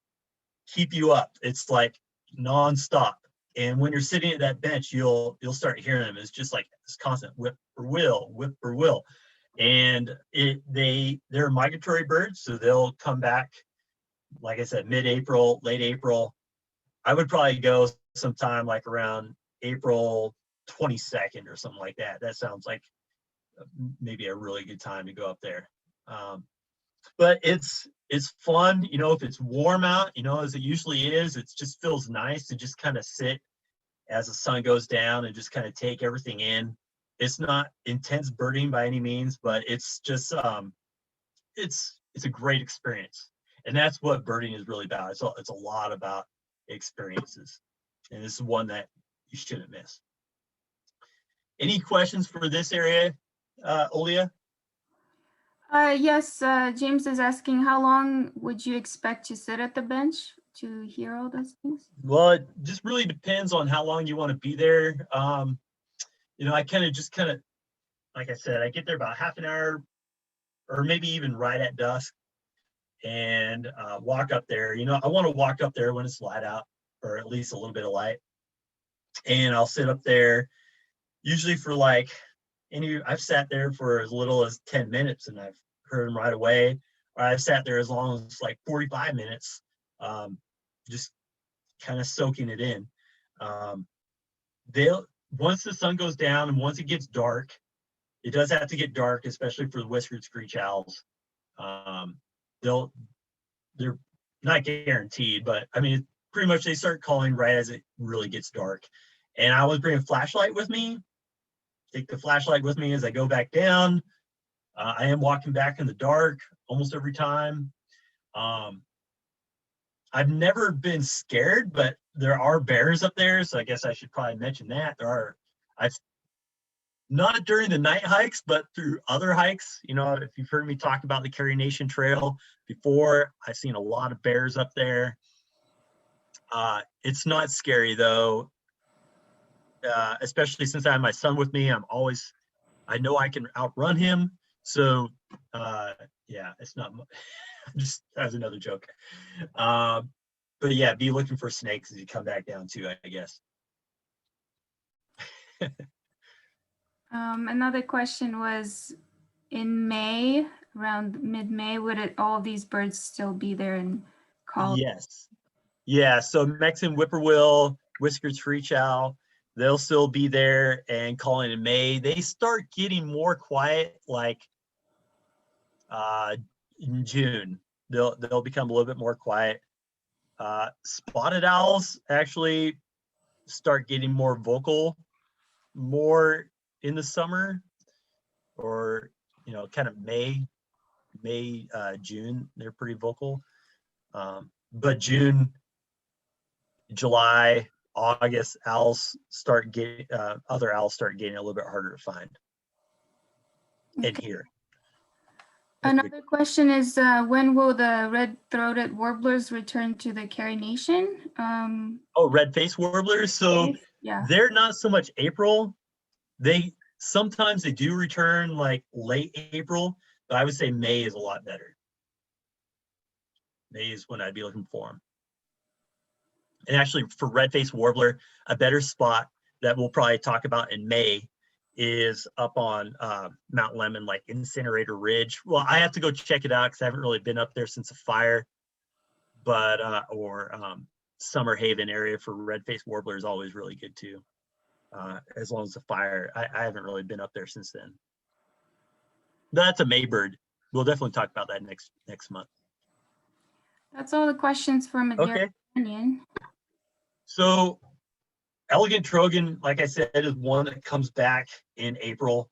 keep you up. It's like nonstop. And when you're sitting at that bench, you'll start hearing them. It's just like this constant whippoorwill. And they're migratory birds, so they'll come back, like I said, mid-April, late April. I would probably go sometime like around April 22nd or something like that. That sounds like maybe a really good time to go up there. But it's fun, if it's warm out, as it usually is. It just feels nice to just kind of sit as the sun goes down and just kind of take everything in. It's not intense birding by any means, but it's just it's a great experience. And that's what birding is really about. It's a lot about experiences. And this is one that you shouldn't miss. Any questions for this area, Olia? Yes, James is asking, how long would you expect to sit at the bench to hear all those things? Well, it just really depends on how long you want to be there. I kind of, like I said, I get there about half an hour or maybe even right at dusk, and walk up there. I want to walk up there when it's light out, or at least a little bit of light. And I'll sit up there usually for like, I've sat there for as little as 10 minutes and I've heard them right away. Or I've sat there as long as like 45 minutes, just kind of soaking it in. Once the sun goes down and once it gets dark, it does have to get dark, especially for the whiskered screech owls. They're not guaranteed, but I mean, pretty much they start calling right as it really gets dark. And I always bring a flashlight with me. Take the flashlight with me as I go back down. I am walking back in the dark almost every time. I've never been scared, but there are bears up there, so I guess I should probably mention that. I've not during the night hikes, but through other hikes. If you've heard me talk about the Carrie Nation Trail before, I've seen a lot of bears up there. It's not scary though, especially since I have my son with me. I know I can outrun him. So yeah, it's not, Just as another joke. But yeah, be looking for snakes as you come back down too, I guess. Another question was, in May, around mid-May, would all these birds still be there and call? Yes. Yeah, so Mexican whippoorwill, Whiskered Screech Owl, they'll still be there and calling in May. They start getting more quiet like in June. They'll become a little bit more quiet. Spotted owls actually start getting more vocal more in the summer, or kind of May, June, they're pretty vocal. But June, July, August, other owls start getting a little bit harder to find and hear. Another question is, when will the red-throated warblers return to the Carrie Nation? Red-faced warblers. So yeah, they're not so much April. Sometimes they do return like late April, but I would say May is a lot better. May is when I'd be looking for them. And actually, for red-faced warbler, a better spot that we'll probably talk about in May is up on Mount Lemon, like Incinerator Ridge. Well, I have to go check it out because I haven't really been up there since the fire. But Summer Haven area for red-faced warbler is always really good too. As long as the fire, I haven't really been up there since then. That's a May bird. We'll definitely talk about that next month. That's all the questions for Madera Canyon. So Elegant Trogon, like I said, is one that comes back in April.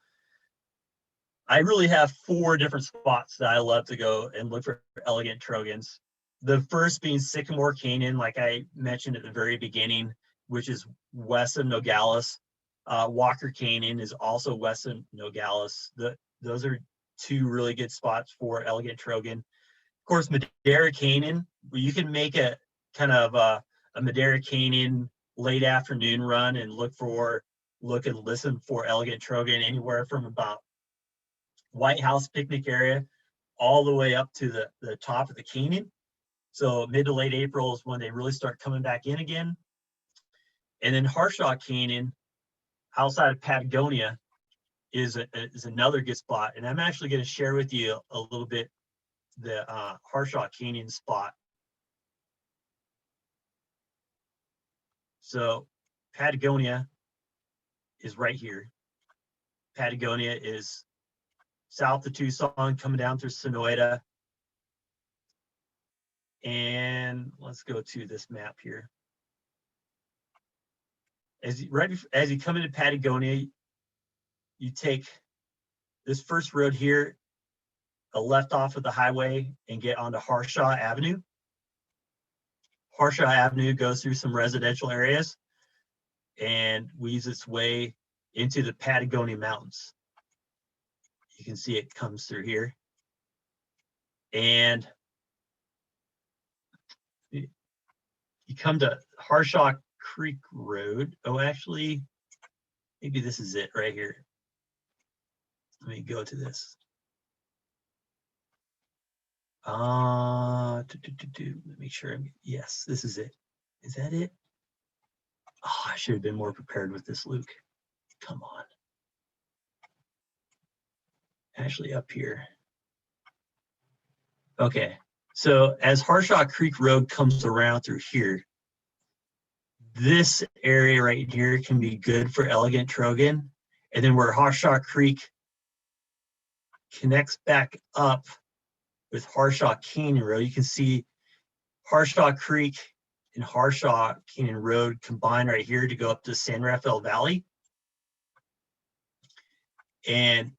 I really have 4 different spots that I love to go and look for Elegant Trogons. The first being Sycamore Canyon, like I mentioned at the very beginning, which is west of Nogales. Walker Canyon is also west of Nogales. Those are 2 really good spots for Elegant Trogon. Of course, Madera Canyon, you can make a kind of a Madera Canyon late afternoon run and look and listen for Elegant Trogon anywhere from about White House picnic area all the way up to the top of the canyon. So mid to late April is when they really start coming back in again. And then Harshaw Canyon outside of Patagonia is another good spot. And I'm actually going to share with you a little bit the Harshaw Canyon spot. So Patagonia is right here. Patagonia is south of Tucson, coming down through Sonoita. And let's go to this map here. As you come into Patagonia, you take this first road here, a left off of the highway, and get onto Harshaw Avenue. Harshaw Avenue goes through some residential areas and weaves its way into the Patagonia Mountains. You can see it comes through here. And you come to Harshaw Creek Road. Oh, actually, maybe this is it right here. Let me go to this. Let me make sure. Yes, this is it. Is that it? Oh, I should have been more prepared with this, Luke. Come on. Actually, up here. Okay, so as Harshaw Creek Road comes around through here, this area right here can be good for Elegant Trogon. And then where Harshaw Creek connects back up with Harshaw Canyon Road, you can see Harshaw Creek and Harshaw Canyon Road combine right here to go up to San Rafael Valley. And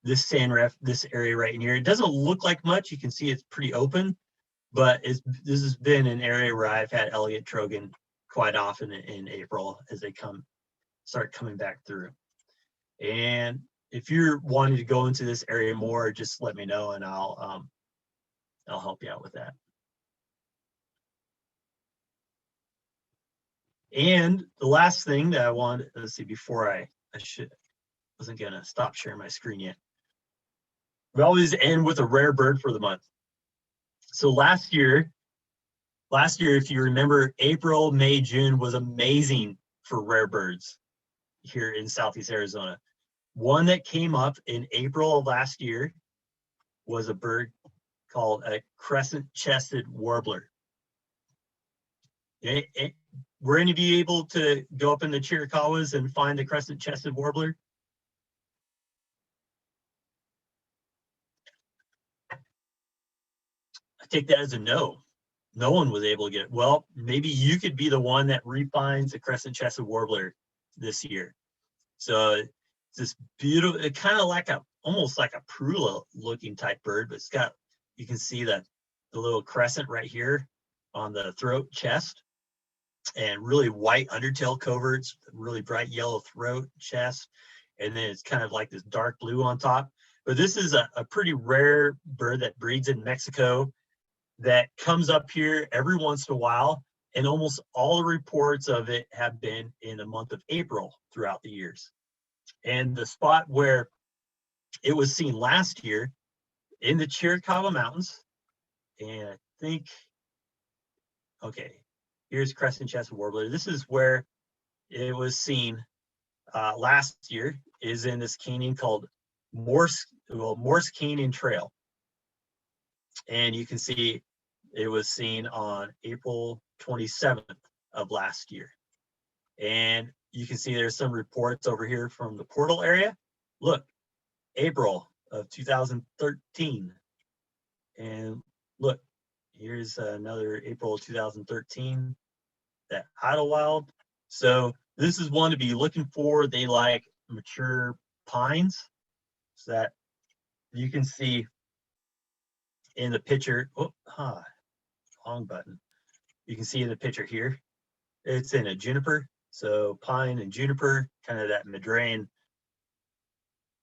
this area right in here, it doesn't look like much. You can see it's pretty open, but this has been an area where I've had Elegant Trogon quite often in April as they start coming back through. And if you're wanting to go into this area more, just let me know and I'll help you out with that. And the last thing that I wanted, let's see, before I wasn't gonna stop sharing my screen yet. We always end with a rare bird for the month. So last year, if you remember, April, May, June was amazing for rare birds here in Southeast Arizona. One that came up in April of last year was a bird called a crescent-chested warbler. Were any of you able to go up in the Chiricahuas and find the crescent-chested warbler? I take that as a no. No one was able to get it. Well, maybe you could be the one that refines the crescent-chested warbler this year. So it's this beautiful, it kind of like almost like a Parula looking type bird, but it's got, you can see the little crescent right here on the throat chest, and really white undertail coverts, really bright yellow throat chest, and then it's kind of like this dark blue on top. But this is a pretty rare bird that breeds in Mexico that comes up here every once in a while, and almost all the reports of it have been in the month of April throughout the years. And the spot where it was seen last year in the Chiricahua Mountains, and I think, okay, here's crescent-chested warbler. This is where it was seen last year, is in this canyon called Morse Canyon Trail. And you can see it was seen on April 27th of last year. And you can see there's some reports over here from the Portal area. Look, April of 2013. And look, here's another April of 2013, that Idlewild. So this is one to be looking for. They like mature pines, so that you can see in the picture. Wrong button. You can see in the picture here, it's in a juniper. So pine and juniper, kind of that Madrean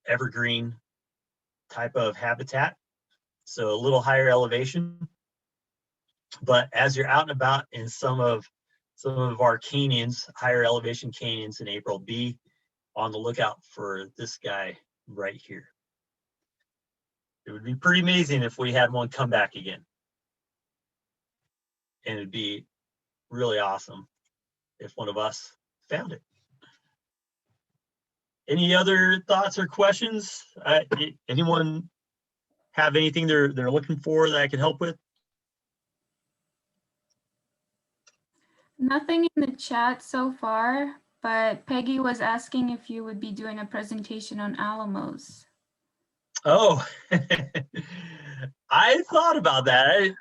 evergreen type of habitat. So a little higher elevation. But as you're out and about in some of our canyons, higher elevation canyons in April, be on the lookout for this guy right here. It would be pretty amazing if we had one come back again. And it'd be really awesome if one of us found it. Any other thoughts or questions? Anyone have anything they're looking for that I can help with? Nothing in the chat so far, but Peggy was asking if you would be doing a presentation on Alamos. Oh, I thought about that.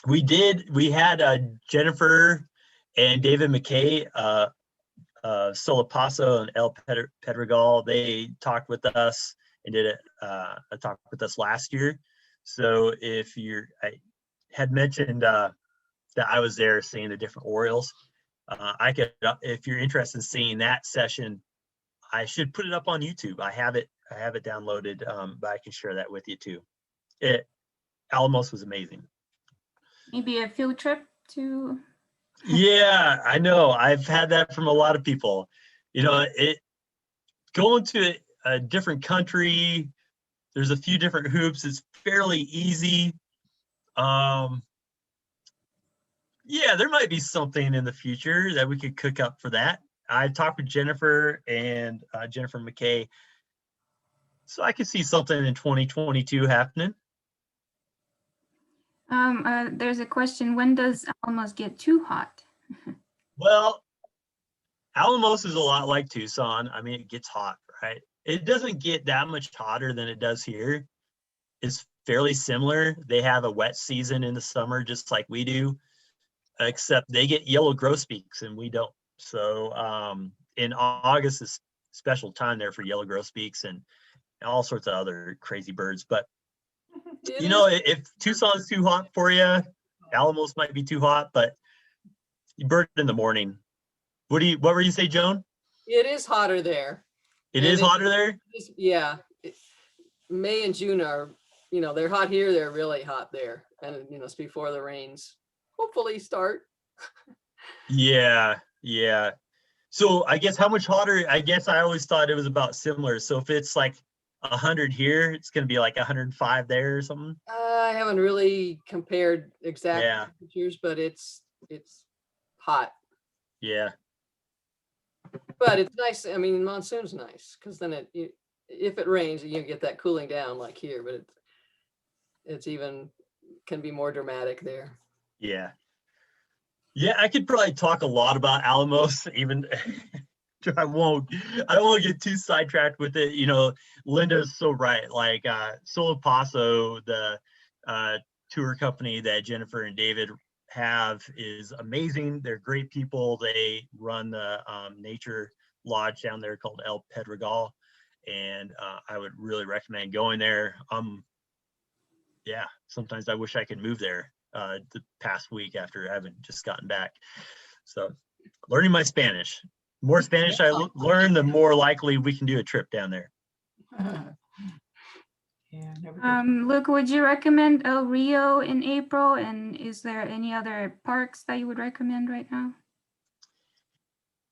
We had Jennifer and David McKay, Solopaso and El Pedregal. They talked with us and did a talk with us last year. So I had mentioned that I was there seeing the different orioles. I could, if you're interested in seeing that session, I should put it up on YouTube. I have it downloaded, but I can share that with you too. Alamos was amazing. Maybe a field trip to. Yeah, I know. I've had that from a lot of people. Going to a different country, there's a few different hoops. It's fairly easy. Yeah, there might be something in the future that we could cook up for that. I talked with Jennifer and Jennifer McKay, so I could see something in 2022 happening. There's a question, when does Alamos get too hot? Well, Alamos is a lot like Tucson. I mean, it gets hot, right? It doesn't get that much hotter than it does here. It's fairly similar. They have a wet season in the summer, just like we do, except they get yellow grosbeaks and we don't. So in August is a special time there for yellow grosbeaks and all sorts of other crazy birds. But if Tucson's too hot for you, Alamos might be too hot, but you bird in the morning. What were you say, Joan? It is hotter there. It is hotter there? Yeah. May and June are, they're hot here, they're really hot there. And, it's before the rains hopefully start. Yeah. So I guess how much hotter? I guess I always thought it was about similar. So if it's like 100 here, it's going to be like 105 there or something. I haven't really compared exact Yeah. temperatures, but it's hot. Yeah. But it's nice. I mean, monsoon's nice because then if it rains, you get that cooling down like here, but it's even can be more dramatic there. Yeah. Yeah, I could probably talk a lot about Alamos, even I don't want to get too sidetracked with it. You know, Linda's so right. Like Solo Paso, the tour company that Jennifer and David have is amazing. They're great people. They run the nature lodge down there called El Pedregal, and I would really recommend going there. Yeah, sometimes I wish I could move there the past week after having just gotten back. So learning my Spanish. More Spanish I learn, the more likely we can do a trip down there. Yeah, never did. Luke, would you recommend El Rio in April? And is there any other parks that you would recommend right now?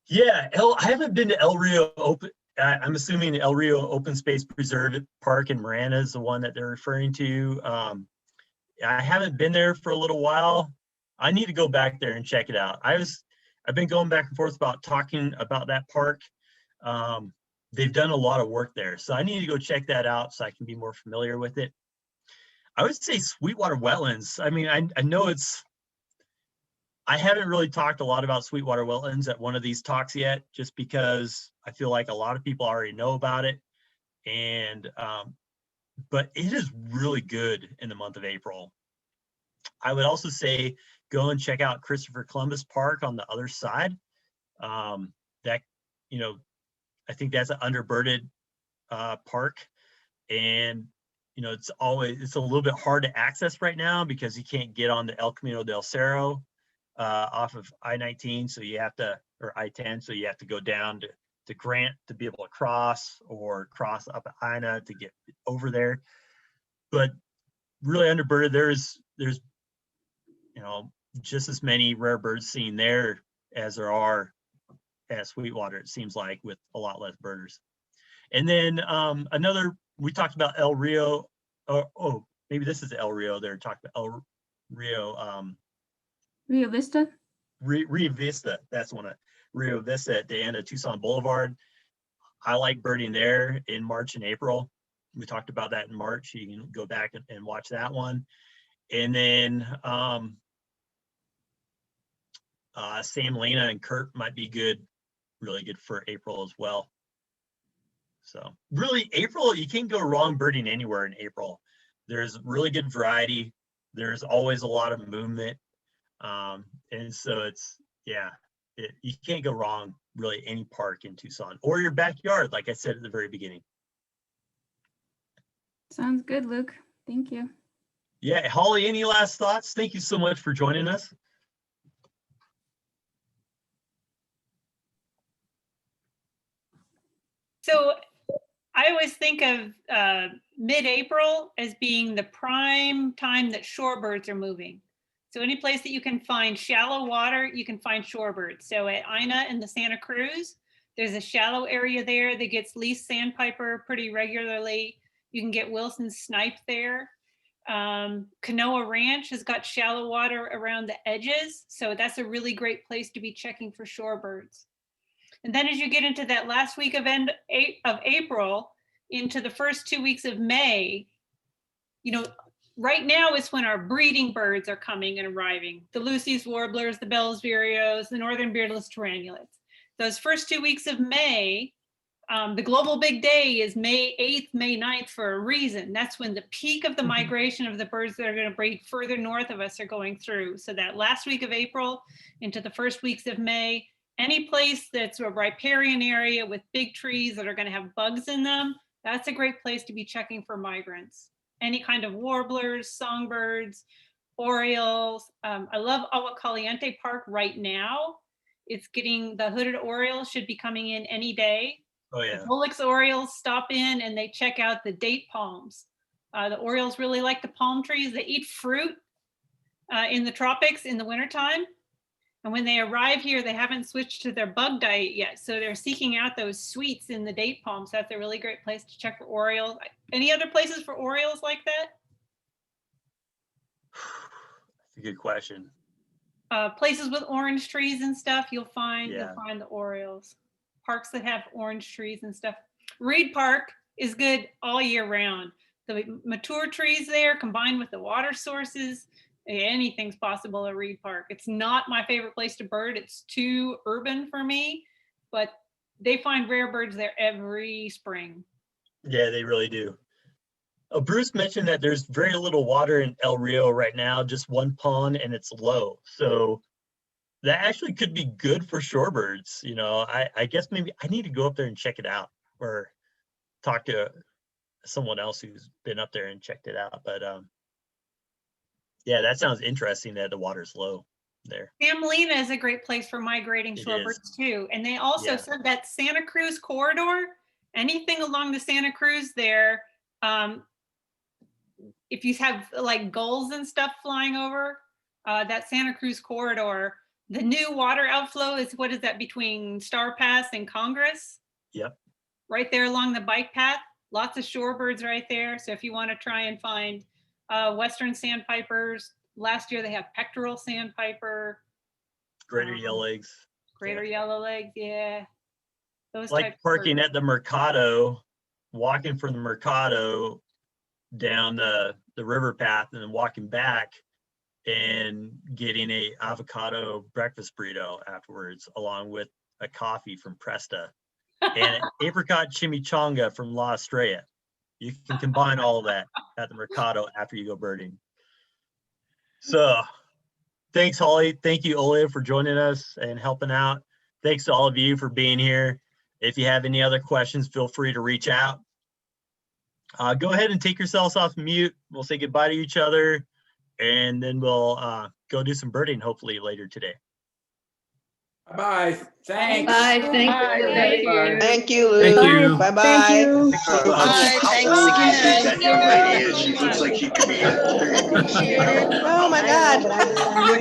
Yeah, I haven't been to El Rio Open. I'm assuming El Rio Open Space Preserve Park in Marana is the one that they're referring to. I haven't been there for a little while. I need to go back there and check it out. I've been going back and forth about talking about that park. They've done a lot of work there, so I need to go check that out so I can be more familiar with it. I would say Sweetwater Wetlands. I mean, I know I haven't really talked a lot about Sweetwater Wetlands at one of these talks yet, just because I feel like a lot of people already know about it. And, but it is really good in the month of April. I would also say go and check out Christopher Columbus Park on the other side. That, you know, I think that's an underbirded park, and you know, it's a little bit hard to access right now because you can't get on the El Camino del Cerro off of I-19, so you have to, or I-10, so you have to go down to Grant to be able to cross, or cross up at Ina to get over there. But really underbirded, there's you know, just as many rare birds seen there as there are at Sweetwater, it seems like, with a lot less birders. And then we talked about El Rio. Oh, maybe this is El Rio. They're talking about El Rio. Rio Vista? Rio Vista. That's one of Rio Vista at the end of Tucson Boulevard. I like birding there in March and April. We talked about that in March. You can go back and watch that one. And then Sam Lena and Kurt might be good, really good for April as well. So really, April, you can't go wrong birding anywhere in April. There's really good variety. There's always a lot of movement. And so you can't go wrong really any park in Tucson or your backyard, like I said at the very beginning. Sounds good, Luke. Thank you. Yeah, Holly, any last thoughts? Thank you so much for joining us. So I always think of mid-April as being the prime time that shorebirds are moving. So any place that you can find shallow water, you can find shorebirds. So at Ina and the Santa Cruz, there's a shallow area there that gets least sandpiper pretty regularly. You can get Wilson snipe there. Canoa Ranch has got shallow water around the edges. So that's a really great place to be checking for shorebirds. And then as you get into that last week of April into the first 2 weeks of May, you know, right now is when our breeding birds are coming and arriving. The Lucy's warblers, the Bell's vireos, the northern beardless tarangulates. Those first 2 weeks of May, the global big day is May 8th, May 9th for a reason. That's when the peak of the migration of the birds that are going to breed further north of us are going through. So that last week of April into the first weeks of May, any place that's a riparian area with big trees that are going to have bugs in them, that's a great place to be checking for migrants. Any kind of warblers, songbirds, orioles. I love Agua Caliente Park right now. It's getting, the hooded orioles should be coming in any day. Oh yeah. The Bullock's orioles stop in and they check out the date palms. The orioles really like the palm trees. They eat fruit in the tropics in the wintertime. And when they arrive here, they haven't switched to their bug diet yet. So they're seeking out those sweets in the date palms. That's a really great place to check for orioles. Any other places for orioles like that? That's a good question. Places with orange trees and stuff, you'll find Yeah. the orioles. Parks that have orange trees and stuff. Reed Park is good all year round. The mature trees there combined with the water sources, anything's possible at Reed Park. It's not my favorite place to bird. It's too urban for me, but they find rare birds there every spring. Yeah, they really do. Bruce mentioned that there's very little water in El Rio right now, just one pond, and it's low. So that actually could be good for shorebirds. You know, I guess maybe I need to go up there and check it out, or talk to someone else who's been up there and checked it out. But yeah, that sounds interesting that the water's low there. Samalina is a great place for migrating It shorebirds too. And they also Yeah. said that Santa Cruz corridor, anything along the Santa Cruz there, if you have like gulls and stuff flying over, that Santa Cruz corridor, the new water outflow is, what is that, between Star Pass and Congress? Yep. Right there along the bike path, lots of shorebirds right there. So if you want to try and find Western sandpipers, last year they have pectoral sandpiper, Greater yellowlegs. greater yellowlegs, yeah. Those types Like of parking birds. at the Mercado, walking from the Mercado down the river path and then walking back and getting a avocado breakfast burrito afterwards, along with a coffee from Presta and an apricot chimichanga from La Estrella. You can combine all of that at the Mercado after you go birding. So thanks, Holly. Thank you, Ole, for joining us and helping out. Thanks to all of you for being here. If you have any other questions, feel free to reach out. Go ahead and take yourselves off mute. We'll say goodbye to each other, and then we'll go do some birding hopefully later today. Bye. Thanks. Bye, thank Bye. you. Thank you, Lou. Thank you. Bye-bye. Thank you. Bye, thanks again. That young lady is. She looks like she could be a Oh, my God.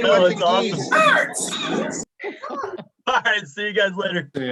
Oh, it's awesome. All right, see you guys later.